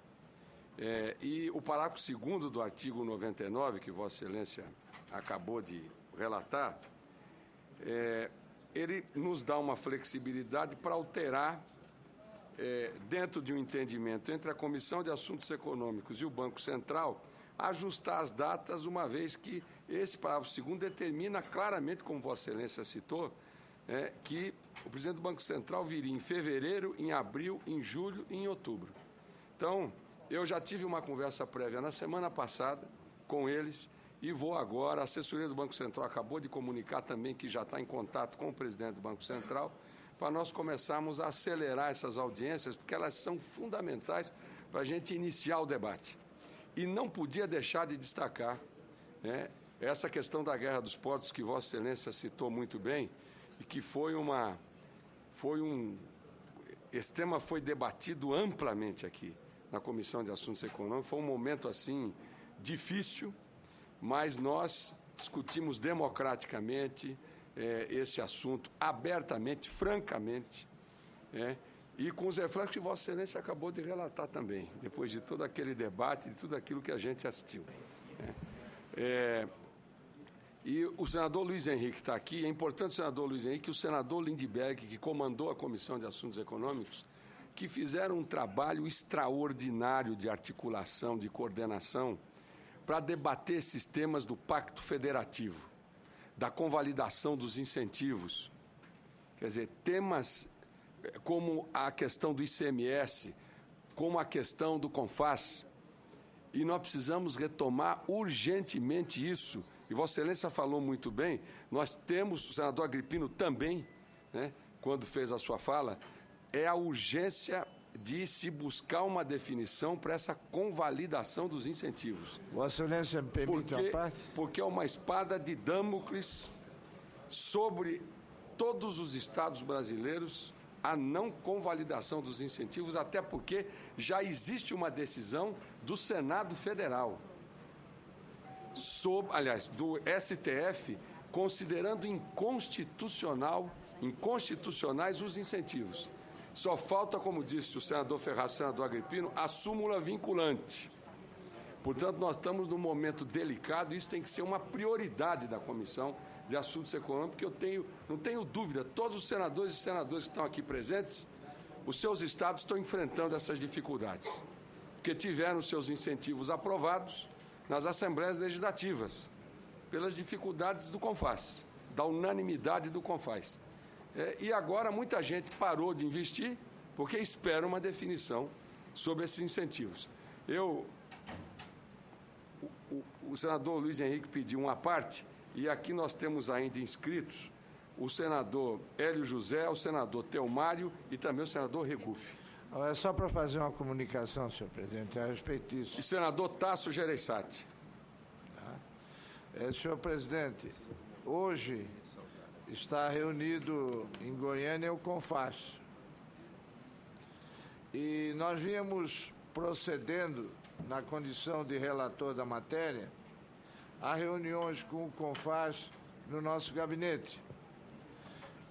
E o parágrafo 2º do artigo 99, que Vossa Excelência acabou de relatar, ele nos dá uma flexibilidade para alterar, dentro de um entendimento entre a Comissão de Assuntos Econômicos e o Banco Central, ajustar as datas, uma vez que esse parágrafo 2º determina claramente, como Vossa Excelência citou, que o presidente do Banco Central viria em fevereiro, em abril, em julho e em outubro. Então, eu já tive uma conversa prévia na semana passada com eles e vou agora, a assessoria do Banco Central acabou de comunicar também que já está em contato com o presidente do Banco Central, para nós começarmos a acelerar essas audiências, porque elas são fundamentais para a gente iniciar o debate. E não podia deixar de destacar essa questão da guerra dos portos que Vossa Excelência citou muito bem e que esse tema foi debatido amplamente aqui na Comissão de Assuntos Econômicos. Foi um momento assim difícil, mas nós discutimos democraticamente esse assunto abertamente, francamente, e com os reflexos que Vossa Excelência acabou de relatar também, depois de todo aquele debate, de tudo aquilo que a gente assistiu. E o senador Luiz Henrique está aqui. É importante, o senador Luiz Henrique, o senador Lindbergh, que comandou a Comissão de Assuntos Econômicos, que fizeram um trabalho extraordinário de articulação, de coordenação, para debater esses temas do Pacto Federativo, da convalidação dos incentivos. Quer dizer, temas como a questão do ICMS, como a questão do CONFAS. E nós precisamos retomar urgentemente isso. E Vossa Excelência falou muito bem, nós temos, o senador Agripino também, quando fez a sua fala, é a urgência de se buscar uma definição para essa convalidação dos incentivos. Vossa Excelência me permite uma parte? Porque é uma espada de Damocles sobre todos os estados brasileiros a não convalidação dos incentivos, até porque já existe uma decisão do Senado Federal, do STF, considerando inconstitucionais os incentivos. Só falta, como disse o senador Ferraz e o senador Agripino, a súmula vinculante. Portanto, nós estamos num momento delicado e isso tem que ser uma prioridade da Comissão de Assuntos Econômicos, porque não tenho dúvida, todos os senadores e senadoras que estão aqui presentes, os seus estados estão enfrentando essas dificuldades, porque tiveram seus incentivos aprovados nas assembleias legislativas, pelas dificuldades do CONFAS, da unanimidade do CONFAS. E agora muita gente parou de investir porque espera uma definição sobre esses incentivos. O senador Luiz Henrique pediu uma parte, e aqui nós temos ainda inscritos o senador Hélio José, o senador Teomário e também o senador Regufe. É só para fazer uma comunicação, senhor presidente, a respeito disso. E senador Tasso Gereissati. Senhor presidente, hoje está reunido em Goiânia o CONFAS. E nós viemos procedendo, na condição de relator da matéria, a reuniões com o CONFAS no nosso gabinete.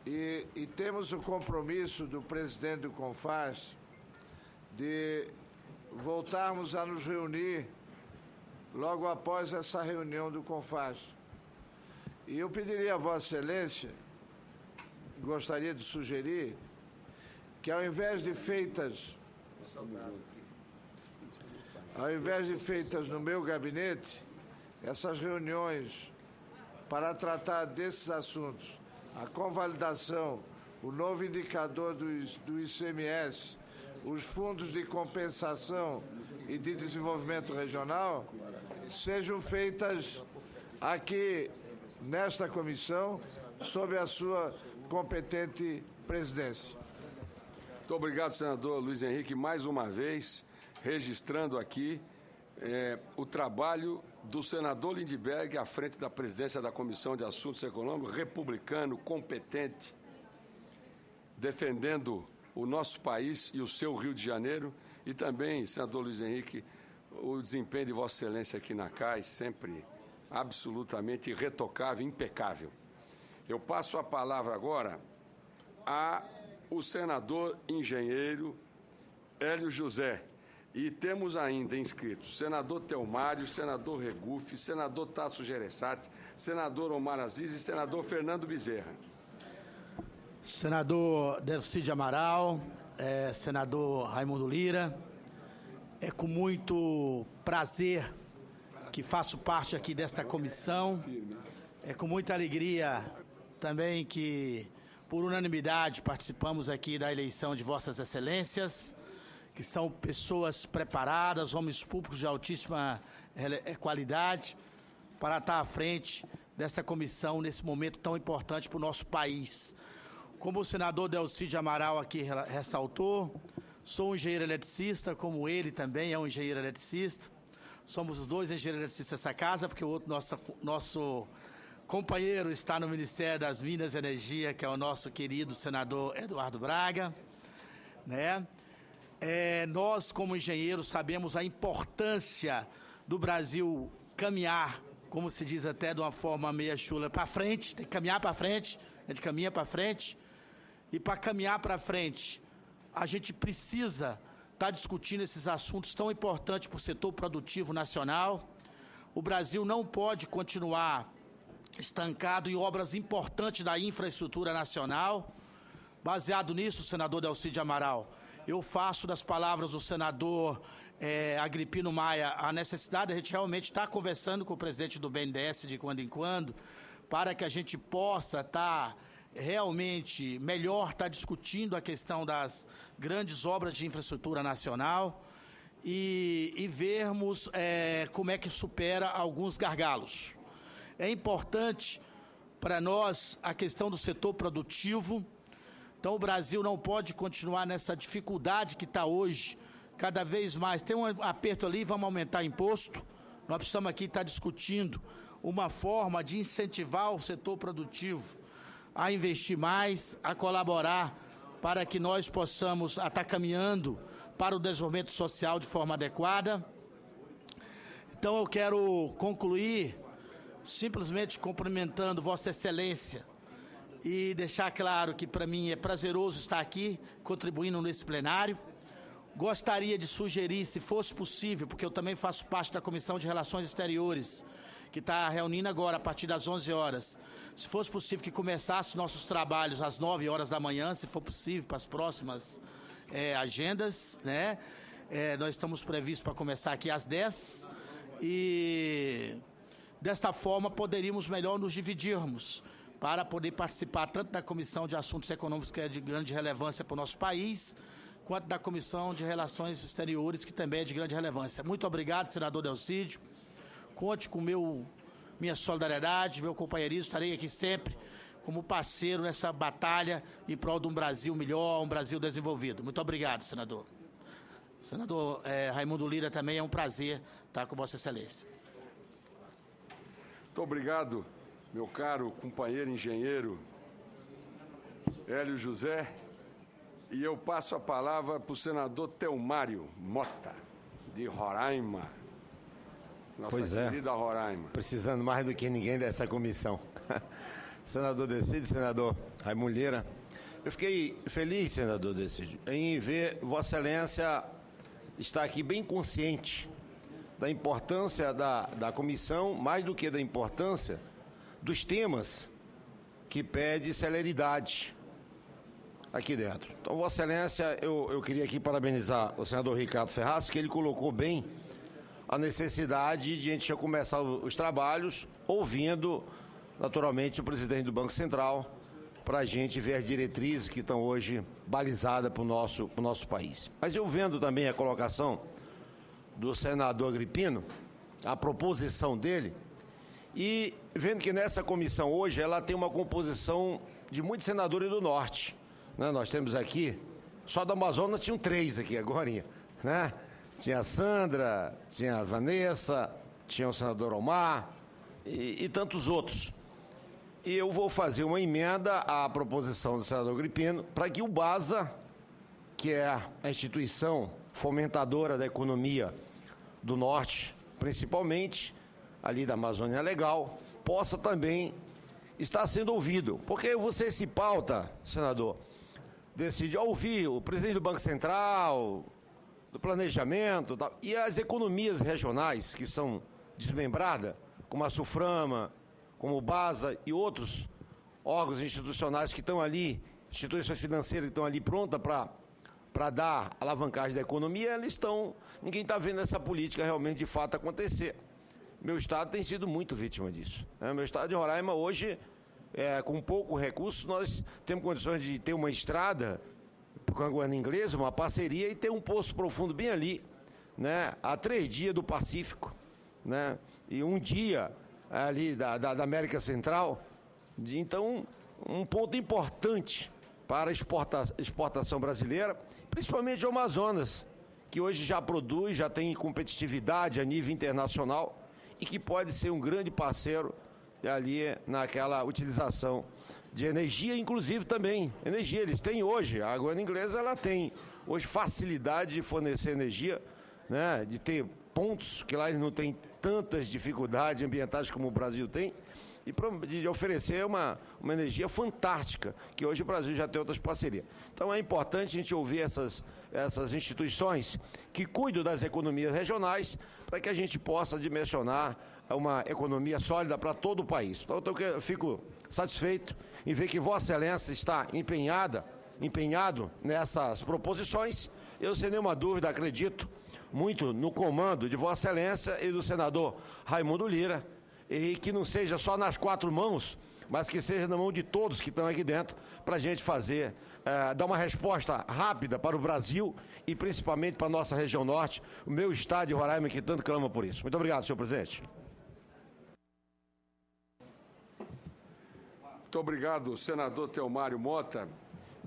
E temos o compromisso do presidente do CONFAS de voltarmos a nos reunir logo após essa reunião do CONFAS. E eu pediria a Vossa Excelência, gostaria de sugerir, que ao invés de feitas no meu gabinete, essas reuniões para tratar desses assuntos, a convalidação, o novo indicador do ICMS, os fundos de compensação e de desenvolvimento regional, sejam feitas aqui nesta comissão, sob a sua competente presidência. Muito obrigado, senador Luiz Henrique, mais uma vez, registrando aqui o trabalho do senador Lindbergh à frente da presidência da Comissão de Assuntos Econômicos, republicano, competente, defendendo o nosso país e o seu Rio de Janeiro, e também, senador Luiz Henrique, o desempenho de Vossa Excelência aqui na CAI, sempre absolutamente irretocável, impecável. Eu passo a palavra agora ao senador engenheiro Hélio José. E temos ainda inscritos senador Teomário, senador Regufe, senador Tasso Gereissati, senador Omar Aziz e senador Fernando Bezerra. Senador Delcídio Amaral, senador Raimundo Lira, é com muito prazer que faço parte aqui desta comissão, é com muita alegria também que, por unanimidade, participamos aqui da eleição de Vossas Excelências, que são pessoas preparadas, homens públicos de altíssima qualidade, para estar à frente dessa comissão nesse momento tão importante para o nosso país. Como o senador Delcídio Amaral aqui ressaltou, sou um engenheiro eletricista, como ele também é um engenheiro eletricista. Somos os dois engenheiros eletricistas dessa casa, porque o outro nosso companheiro está no Ministério das Minas e Energia, que é o nosso querido senador Eduardo Braga, né? Nós, como engenheiros, sabemos a importância do Brasil caminhar, como se diz até de uma forma meia chula, para frente, tem que caminhar para frente, a gente caminha para frente, e para caminhar para frente, a gente precisa estar discutindo esses assuntos tão importantes para o setor produtivo nacional. O Brasil não pode continuar estancado em obras importantes da infraestrutura nacional. Baseado nisso, senador Delcídio Amaral, eu faço das palavras do senador Agripino Maia a necessidade de a gente realmente estar conversando com o presidente do BNDES de quando em quando, para que a gente possa estar realmente melhor estar discutindo a questão das grandes obras de infraestrutura nacional e vermos como é que supera alguns gargalos. É importante para nós a questão do setor produtivo. Então, o Brasil não pode continuar nessa dificuldade que está hoje, cada vez mais. Tem um aperto ali, vamos aumentar imposto. Nós precisamos aqui estar discutindo uma forma de incentivar o setor produtivo a investir mais, a colaborar para que nós possamos estar caminhando para o desenvolvimento social de forma adequada. Então, eu quero concluir simplesmente cumprimentando Vossa Excelência e deixar claro que para mim é prazeroso estar aqui, contribuindo nesse plenário. Gostaria de sugerir, se fosse possível, porque eu também faço parte da Comissão de Relações Exteriores, que está reunindo agora a partir das 11 horas. Se fosse possível que começasse nossos trabalhos às 9 horas da manhã, se for possível, para as próximas agendas, né? Nós estamos previstos para começar aqui às 10 e desta forma poderíamos melhor nos dividirmos para poder participar tanto da Comissão de Assuntos Econômicos, que é de grande relevância para o nosso país, quanto da Comissão de Relações Exteriores, que também é de grande relevância. Muito obrigado, senador Delcídio. Conte com minha solidariedade, meu companheirismo, estarei aqui sempre como parceiro nessa batalha em prol de um Brasil melhor, um Brasil desenvolvido. Muito obrigado, senador. Senador Raimundo Lira, também é um prazer estar com Vossa Excelência. Muito obrigado, meu caro companheiro engenheiro Hélio José. E eu passo a palavra para o senador Telmário Mota, de Roraima. Nossa querida Roraima. Precisando mais do que ninguém dessa comissão. Senador Delcídio, senador Raimundo Lira, eu fiquei feliz, senador Delcídio, em ver Vossa Excelência estar aqui bem consciente da importância da comissão, mais do que da importância dos temas que pede celeridade aqui dentro. Então, Vossa Excelência, eu queria aqui parabenizar o senador Ricardo Ferraz, que ele colocou bem a necessidade de a gente já começar os trabalhos ouvindo, naturalmente, o presidente do Banco Central, para a gente ver as diretrizes que estão hoje balizadas para o nosso país. Mas eu vendo também a colocação do senador Agripino, a proposição dele, e vendo que nessa comissão hoje ela tem uma composição de muitos senadores do Norte. Né? Nós temos aqui, só do Amazonas tinham 3 aqui agora, né? Tinha a Sandra, tinha a Vanessa, tinha o senador Omar e tantos outros. E eu vou fazer uma emenda à proposição do senador Agripino para que o BASA, que é a instituição fomentadora da economia do Norte, principalmente ali da Amazônia Legal, possa também estar sendo ouvido. Porque você se pauta, senador, decide ouvir o presidente do Banco Central, do planejamento, tal, e as economias regionais que são desmembradas, como a Suframa, como o BASA e outros órgãos institucionais que estão ali, instituições financeiras que estão ali prontas para dar alavancagem da economia, ninguém está vendo essa política realmente de fato acontecer. Meu estado tem sido muito vítima disso. Né? Meu estado de Roraima hoje, com pouco recurso, nós temos condições de ter uma estrada com a Guiana Inglesa, uma parceria, e ter um poço profundo bem ali, né? A 3 dias do Pacífico, né? E 1 dia ali da América Central. Então, um ponto importante para a exportação brasileira, principalmente o Amazonas, que hoje já produz, já tem competitividade a nível internacional e que pode ser um grande parceiro ali naquela utilização de energia, inclusive também energia. Eles têm hoje, a Guiana Inglesa, ela tem hoje facilidade de fornecer energia, né, de ter pontos que lá eles não têm tantas dificuldades ambientais como o Brasil tem, e de oferecer uma energia fantástica, que hoje o Brasil já tem outras parcerias. Então é importante a gente ouvir essas instituições que cuidam das economias regionais, para que a gente possa dimensionar uma economia sólida para todo o país. Então eu fico satisfeito em ver que Vossa Excelência está empenhado nessas proposições. Eu, sem nenhuma dúvida, acredito muito no comando de Vossa Excelência e do senador Raimundo Lira, e que não seja só nas 4 mãos, mas que seja na mão de todos que estão aqui dentro, para a gente fazer, dar uma resposta rápida para o Brasil e principalmente para a nossa região norte, o meu estado de Roraima, que tanto clama por isso. Muito obrigado, senhor presidente. Muito obrigado, senador Telmário Mota.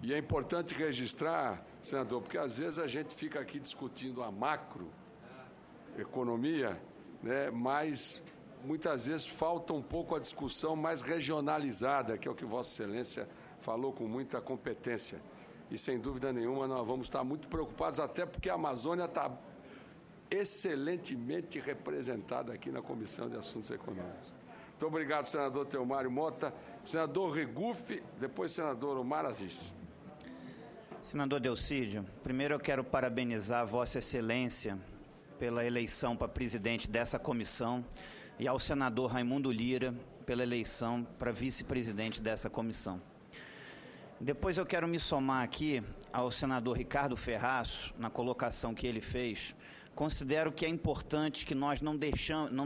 E é importante registrar, senador, porque às vezes a gente fica aqui discutindo a macroeconomia, né, mas muitas vezes falta um pouco a discussão mais regionalizada, que é o que Vossa Excelência falou com muita competência. E, sem dúvida nenhuma, nós vamos estar muito preocupados, até porque a Amazônia está excelentemente representada aqui na Comissão de Assuntos Econômicos. Muito obrigado, senador Teomário Mota. Senador Regufe, depois senador Omar Aziz. Senador Delcídio, primeiro eu quero parabenizar Vossa Excelência pela eleição para presidente dessa comissão e ao senador Raimundo Lira pela eleição para vice-presidente dessa comissão. Depois eu quero me somar aqui ao senador Ricardo Ferraz, na colocação que ele fez. Considero que é importante que nós não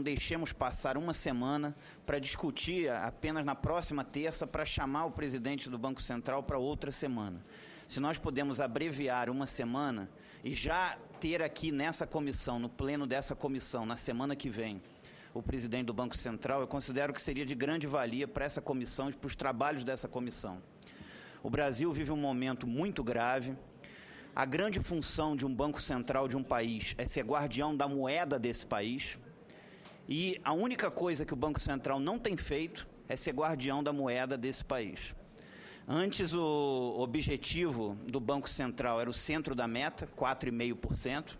deixemos passar uma semana para discutir apenas na próxima terça para chamar o presidente do Banco Central para outra semana. Se nós pudermos abreviar uma semana e já ter aqui nessa comissão, no pleno dessa comissão, na semana que vem, o presidente do Banco Central, eu considero que seria de grande valia para essa comissão e para os trabalhos dessa comissão. O Brasil vive um momento muito grave. A grande função de um banco central de um país é ser guardião da moeda desse país. E a única coisa que o Banco Central não tem feito é ser guardião da moeda desse país. Antes, o objetivo do Banco Central era o centro da meta, 4,5%.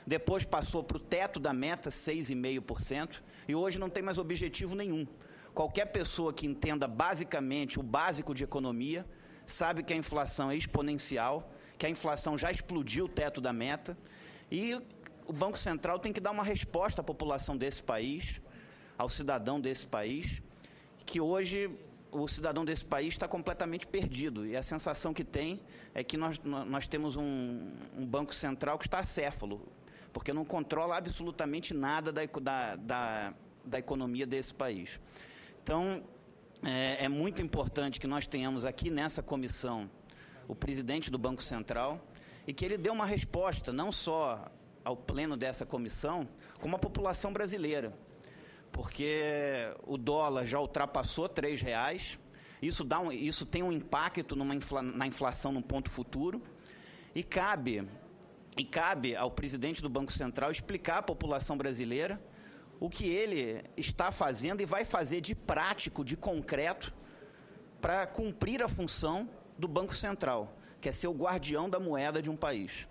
Depois passou para o teto da meta, 6,5%. E hoje não tem mais objetivo nenhum. Qualquer pessoa que entenda basicamente o básico de economia sabe que a inflação é exponencial, que a inflação já explodiu o teto da meta, e o Banco Central tem que dar uma resposta à população desse país, ao cidadão desse país, que hoje o cidadão desse país está completamente perdido, e a sensação que tem é que nós temos um Banco Central que está acéfalo, porque não controla absolutamente nada da economia desse país. Então, é muito importante que nós tenhamos aqui nessa comissão o presidente do Banco Central, e que ele dê uma resposta não só ao pleno dessa comissão, como à população brasileira. Porque o dólar já ultrapassou R$3, isso tem um impacto na inflação no ponto futuro, e cabe ao presidente do Banco Central explicar à população brasileira o que ele está fazendo e vai fazer de prático, de concreto, para cumprir a função do Banco Central, que é ser o guardião da moeda de um país.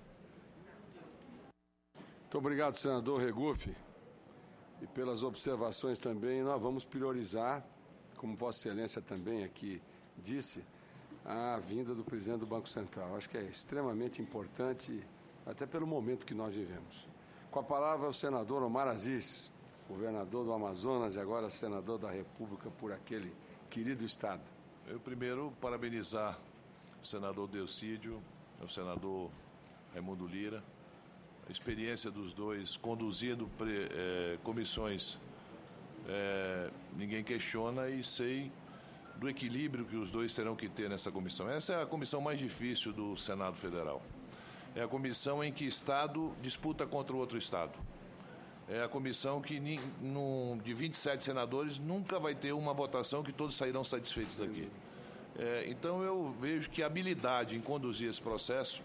Muito obrigado, senador Regufe. E pelas observações também, nós vamos priorizar, como Vossa Excelência também aqui disse, a vinda do presidente do Banco Central. Acho que é extremamente importante, até pelo momento que nós vivemos. Com a palavra o senador Omar Aziz, governador do Amazonas e agora senador da República por aquele querido estado. Eu primeiro parabenizar o senador Delcídio, o senador Raimundo Lira, a experiência dos dois conduzindo comissões, ninguém questiona, e sei do equilíbrio que os dois terão que ter nessa comissão. Essa é a comissão mais difícil do Senado Federal. É a comissão em que Estado disputa contra o outro Estado. É a comissão que, de 27 senadores, nunca vai ter uma votação que todos sairão satisfeitos daqui. Então, eu vejo que a habilidade em conduzir esse processo,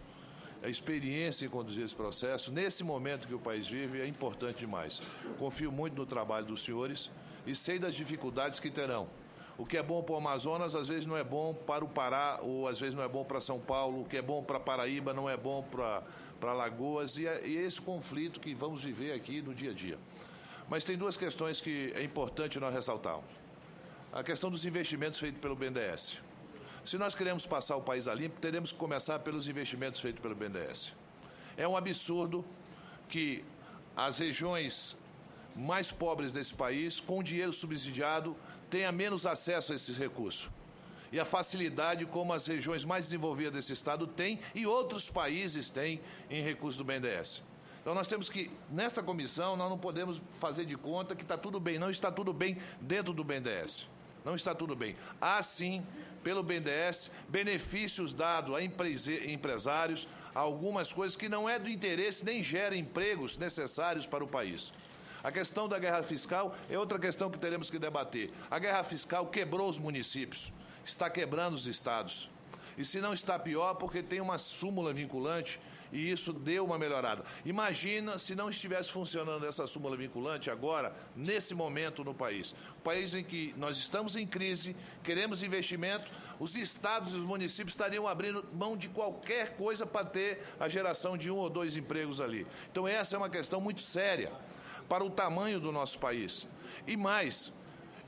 a experiência em conduzir esse processo, nesse momento que o país vive, é importante demais. Confio muito no trabalho dos senhores e sei das dificuldades que terão. O que é bom para o Amazonas, às vezes não é bom para o Pará, ou às vezes não é bom para São Paulo. O que é bom para Paraíba não é bom para Alagoas, e esse conflito que vamos viver aqui no dia a dia. Mas tem duas questões que é importante nós ressaltarmos. A questão dos investimentos feitos pelo BNDES. Se nós queremos passar o país a limpo, teremos que começar pelos investimentos feitos pelo BNDES. É um absurdo que as regiões mais pobres desse país, com dinheiro subsidiado, tenham menos acesso a esses recursos. E a facilidade como as regiões mais desenvolvidas desse estado têm e outros países têm em recursos do BNDES. Então nós temos que, nesta comissão, nós não podemos fazer de conta que está tudo bem. Não está tudo bem dentro do BNDES. Não está tudo bem. Há, sim, pelo BNDES, benefícios dados a empresários, algumas coisas que não é do interesse nem geram empregos necessários para o país. A questão da guerra fiscal é outra questão que teremos que debater. A guerra fiscal quebrou os municípios, está quebrando os estados. E se não está pior, porque tem uma súmula vinculante e isso deu uma melhorada. Imagina se não estivesse funcionando essa súmula vinculante agora, nesse momento no país. Um país em que nós estamos em crise, queremos investimento, os estados e os municípios estariam abrindo mão de qualquer coisa para ter a geração de 1 ou 2 empregos ali. Então essa é uma questão muito séria para o tamanho do nosso país. E mais,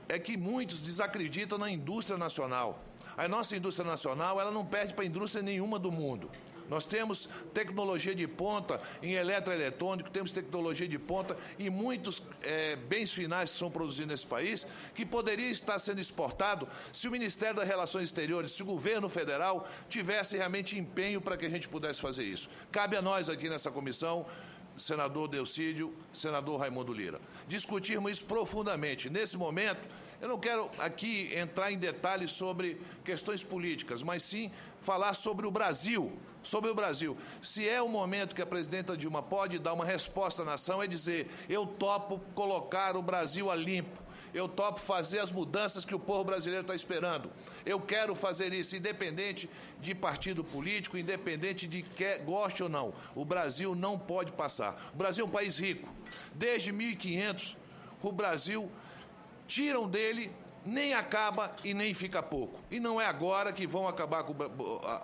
é que muitos desacreditam na indústria nacional. A nossa indústria nacional, ela não perde para indústria nenhuma do mundo. Nós temos tecnologia de ponta em eletroeletrônico, temos tecnologia de ponta em muitos bens finais que são produzidos nesse país, que poderia estar sendo exportado se o Ministério das Relações Exteriores, se o governo federal tivesse realmente empenho para que a gente pudesse fazer isso. Cabe a nós aqui nessa comissão, senador Delcídio, senador Raimundo Lira, discutirmos isso profundamente. Nesse momento, eu não quero aqui entrar em detalhes sobre questões políticas, mas sim falar sobre o Brasil. Sobre o Brasil. Se é o momento que a presidenta Dilma pode dar uma resposta à nação, é dizer: eu topo colocar o Brasil a limpo. Eu topo fazer as mudanças que o povo brasileiro está esperando. Eu quero fazer isso, independente de partido político, independente de que goste ou não. O Brasil não pode passar. O Brasil é um país rico. Desde 1500, o Brasil, tiram dele, nem acaba e nem fica pouco. E não é agora que vão acabar com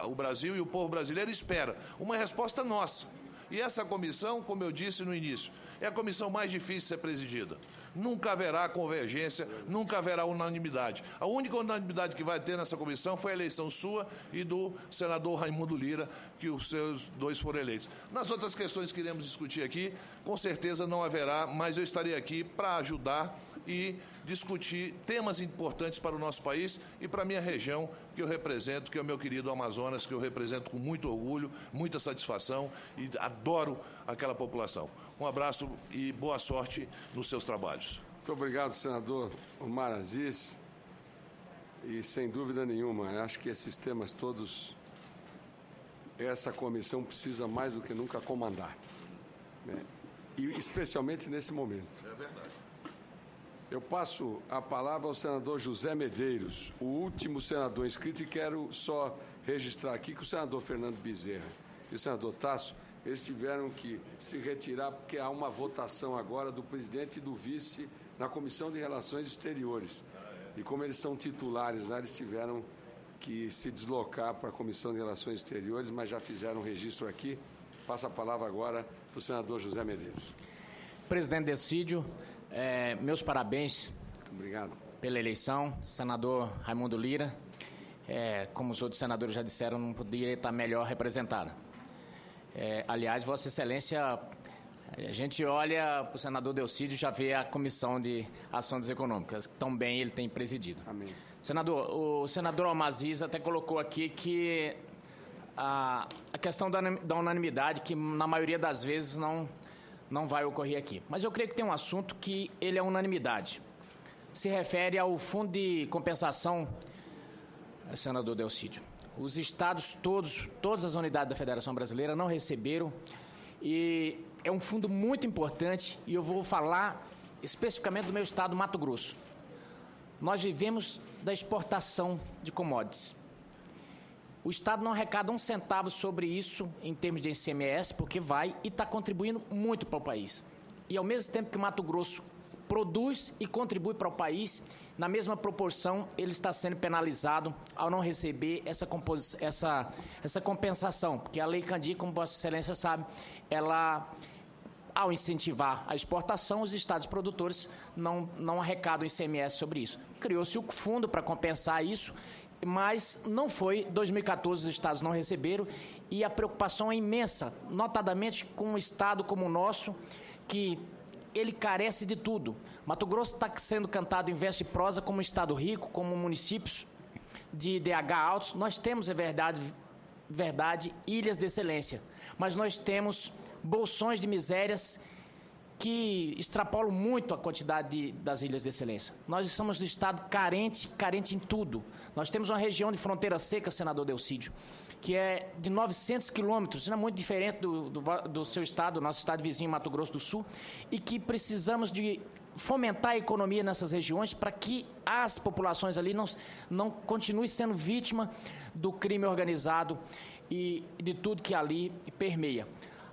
o Brasil, e o povo brasileiro espera uma resposta nossa. E essa comissão, como eu disse no início, é a comissão mais difícil de ser presidida. Nunca haverá convergência, nunca haverá unanimidade. A única unanimidade que vai ter nessa comissão foi a eleição sua e do senador Raimundo Lira, que os seus dois foram eleitos. Nas outras questões que iremos discutir aqui, com certeza não haverá, mas eu estarei aqui para ajudar e discutir temas importantes para o nosso país e para a minha região, que eu represento, que é o meu querido Amazonas, que eu represento com muito orgulho, muita satisfação e adoro aquela população. Um abraço e boa sorte nos seus trabalhos. Muito obrigado, senador Omar Aziz. E, sem dúvida nenhuma, acho que esses temas todos, essa comissão precisa mais do que nunca comandar, né? E especialmente nesse momento. É verdade. Eu passo a palavra ao senador José Medeiros, o último senador inscrito, e quero só registrar aqui que o senador Fernando Bezerra e o senador Tasso, eles tiveram que se retirar porque há uma votação agora do presidente e do vice na Comissão de Relações Exteriores. E como eles são titulares lá, eles tiveram que se deslocar para a Comissão de Relações Exteriores, mas já fizeram um registro aqui. Passo a palavra agora para o senador José Medeiros. Presidente Delcídio, meus parabéns. Muito obrigado pela eleição, senador Raimundo Lira. Como os outros senadores já disseram, não poderia estar melhor representada. Aliás, Vossa Excelência, a gente olha para o senador Delcídio e já vê a Comissão de Ações Econômicas, que tão bem ele tem presidido. Amém. Senador, o senador Omar Aziz até colocou aqui que a questão da unanimidade, que na maioria das vezes não vai ocorrer aqui. Mas eu creio que tem um assunto que ele é unanimidade. Se refere ao Fundo de Compensação, senador Delcídio. Os estados todas as unidades da Federação Brasileira não receberam, e é um fundo muito importante, e eu vou falar especificamente do meu estado, Mato Grosso. Nós vivemos da exportação de commodities. O Estado não arrecada um centavo sobre isso em termos de ICMS, porque vai e está contribuindo muito para o país. E ao mesmo tempo que o Mato Grosso produz e contribui para o país, na mesma proporção ele está sendo penalizado ao não receber essa compensação, porque a Lei Candir, como Vossa Excelência sabe, ela, ao incentivar a exportação, os estados produtores não arrecadam ICMS sobre isso. Criou-se o fundo para compensar isso, mas não foi. 2014 os estados não receberam, e a preocupação é imensa, notadamente com um estado como o nosso, que ele carece de tudo. Mato Grosso está sendo cantado em verso e prosa como um estado rico, como municípios de IDH altos. Nós temos, é verdade, ilhas de excelência, mas nós temos bolsões de misérias que extrapolam muito a quantidade das ilhas de excelência. Nós somos um estado carente em tudo. Nós temos uma região de fronteira seca, senador Delcídio, que é de 900 quilômetros, não é muito diferente do seu estado, do nosso estado vizinho, Mato Grosso do Sul, e que precisamos de fomentar a economia nessas regiões para que as populações ali não continuem sendo vítimas do crime organizado e de tudo que ali permeia.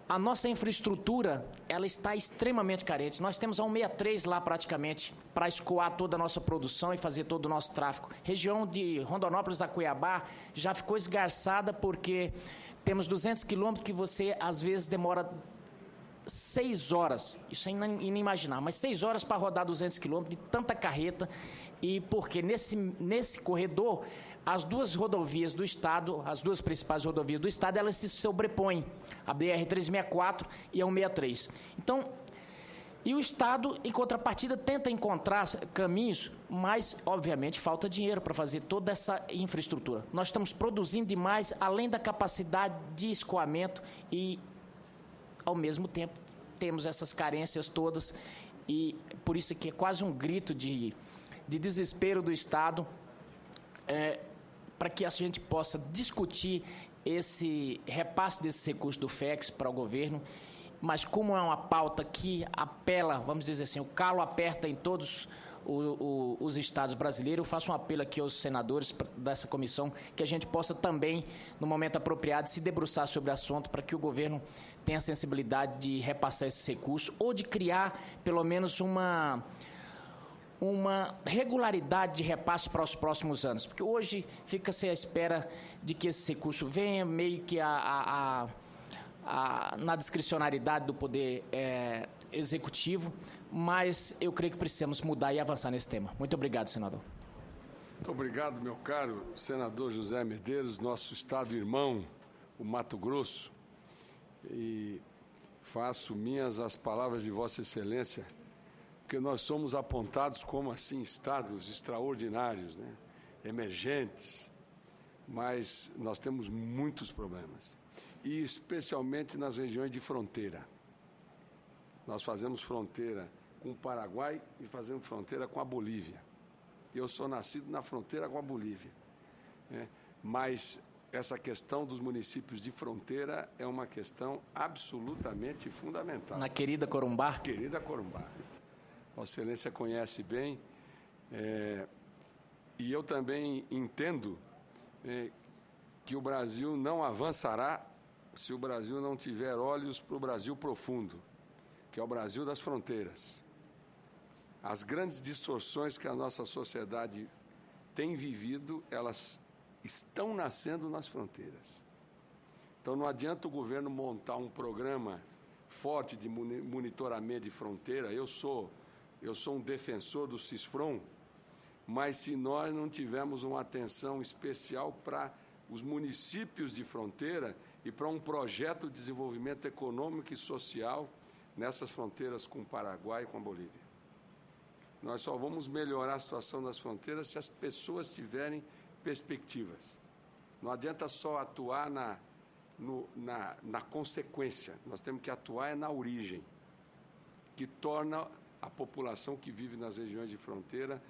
A nossa infraestrutura, ela está extremamente carente. Nós temos a 163 lá praticamente para escoar toda a nossa produção e fazer todo o nosso tráfego. Região de Rondonópolis a Cuiabá já ficou esgarçada porque temos 200 quilômetros que você às vezes demora 6 horas. Isso é inimaginável, mas 6 horas para rodar 200 quilômetros de tanta carreta e porque nesse corredor, as duas rodovias do Estado, as duas principais rodovias do Estado, elas se sobrepõem, a BR-364 e a 163. Então, e o Estado, em contrapartida, tenta encontrar caminhos, mas, obviamente, falta dinheiro para fazer toda essa infraestrutura. Nós estamos produzindo demais, além da capacidade de escoamento e, ao mesmo tempo, temos essas carências todas e, por isso que é quase um grito de desespero do Estado para que a gente possa discutir esse repasse desses recursos do FEX para o governo. Mas como é uma pauta que apela, vamos dizer assim, o calo aperta em todos os estados brasileiros, eu faço um apelo aqui aos senadores dessa comissão, que a gente possa também, no momento apropriado, se debruçar sobre o assunto para que o governo tenha a sensibilidade de repassar esses recursos ou de criar, pelo menos, uma regularidade de repasse para os próximos anos. Porque hoje fica-se à espera de que esse recurso venha, meio que na discricionariedade do poder executivo, mas eu creio que precisamos mudar e avançar nesse tema. Muito obrigado, senador. Muito obrigado, meu caro senador José Medeiros, nosso estado irmão, o Mato Grosso, e faço minhas as palavras de Vossa Excelência, porque nós somos apontados como, assim, estados extraordinários, né? Emergentes, mas nós temos muitos problemas. E especialmente nas regiões de fronteira. Nós fazemos fronteira com o Paraguai e fazemos fronteira com a Bolívia. Eu sou nascido na fronteira com a Bolívia, né? Mas essa questão dos municípios de fronteira é uma questão absolutamente fundamental. Na querida Corumbá? Querida Corumbá. Vossa Excelência conhece bem, e eu também entendo que o Brasil não avançará se o Brasil não tiver olhos para o Brasil profundo, que é o Brasil das fronteiras. As grandes distorções que a nossa sociedade tem vivido, elas estão nascendo nas fronteiras. Então não adianta o governo montar um programa forte de monitoramento de fronteira. Eu sou um defensor do CISFRON, mas se nós não tivermos uma atenção especial para os municípios de fronteira e para um projeto de desenvolvimento econômico e social nessas fronteiras com o Paraguai e com a Bolívia. Nós só vamos melhorar a situação das fronteiras se as pessoas tiverem perspectivas. Não adianta só atuar na consequência, nós temos que atuar na origem, que torna a população que vive nas regiões de fronteira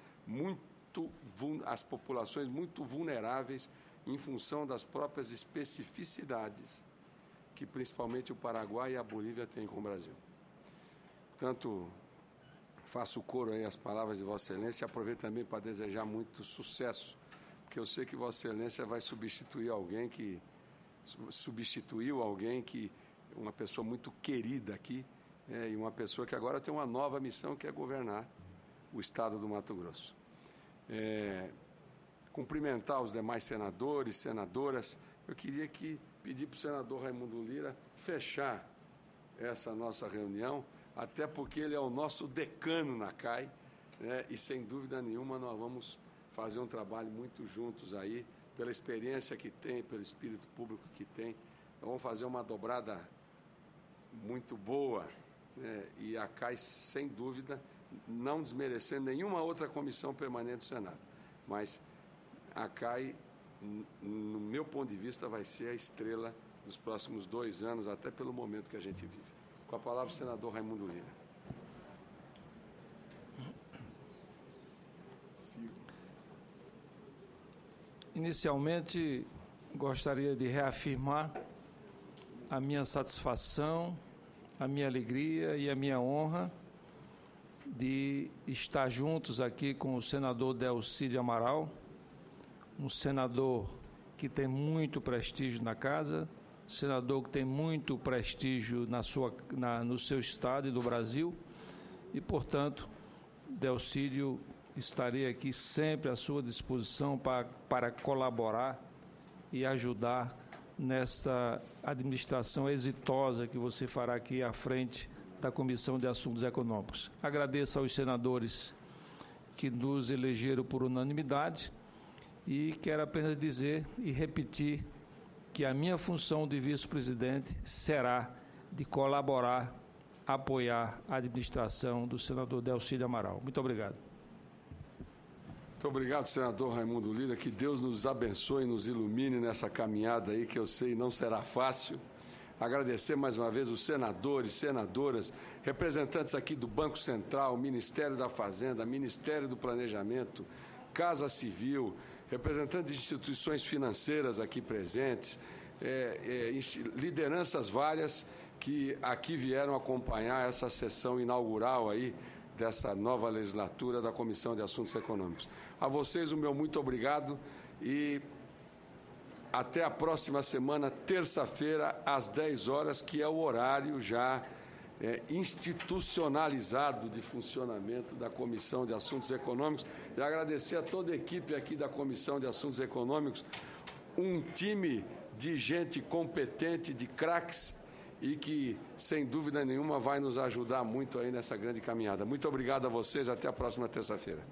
as populações muito vulneráveis em função das próprias especificidades que principalmente o Paraguai e a Bolívia têm com o Brasil. Portanto, faço coro aí às palavras de Vossa Excelência e aproveito também para desejar muito sucesso, porque eu sei que Vossa Excelência vai substituiu alguém que, uma pessoa muito querida aqui, e uma pessoa que agora tem uma nova missão, que é governar o estado do Mato Grosso. Cumprimentar os demais senadores, senadoras. Eu queria pedir para o senador Raimundo Lira fechar essa nossa reunião, até porque ele é o nosso decano na CAI, né? E sem dúvida nenhuma nós vamos fazer um trabalho muito juntos aí, pela experiência que tem, pelo espírito público que tem. Então vamos fazer uma dobrada muito boa, né? E a CAI, sem dúvida, não desmerecendo nenhuma outra comissão permanente do Senado, mas a CAI, no meu ponto de vista, vai ser a estrela dos próximos 2 anos, até pelo momento que a gente vive. Com a palavra, o senador Raimundo Lira. Inicialmente, gostaria de reafirmar a minha satisfação, a minha alegria e a minha honra de estar juntos aqui com o senador Delcídio Amaral, um senador que tem muito prestígio na casa, senador que tem muito prestígio no seu estado e do Brasil, e, portanto, Delcídio, estarei aqui sempre à sua disposição para colaborar e ajudar nessa administração exitosa que você fará aqui à frente da Comissão de Assuntos Econômicos. Agradeço aos senadores que nos elegeram por unanimidade, e quero apenas dizer e repetir que a minha função de vice-presidente será de colaborar, apoiar a administração do senador Delcídio Amaral. Muito obrigado. Muito obrigado, senador Raimundo Lira. Que Deus nos abençoe e nos ilumine nessa caminhada aí, que eu sei não será fácil. Agradecer mais uma vez os senadores, senadoras, representantes aqui do Banco Central, Ministério da Fazenda, Ministério do Planejamento, Casa Civil, representantes de instituições financeiras aqui presentes, lideranças várias que aqui vieram acompanhar essa sessão inaugural aí dessa nova legislatura da Comissão de Assuntos Econômicos. A vocês o meu muito obrigado e até a próxima semana, terça-feira, às 10 horas, que é o horário já institucionalizado de funcionamento da Comissão de Assuntos Econômicos. E agradecer a toda a equipe aqui da Comissão de Assuntos Econômicos, um time de gente competente, de craques, e que, sem dúvida nenhuma, vai nos ajudar muito aí nessa grande caminhada. Muito obrigado a vocês, até a próxima terça-feira.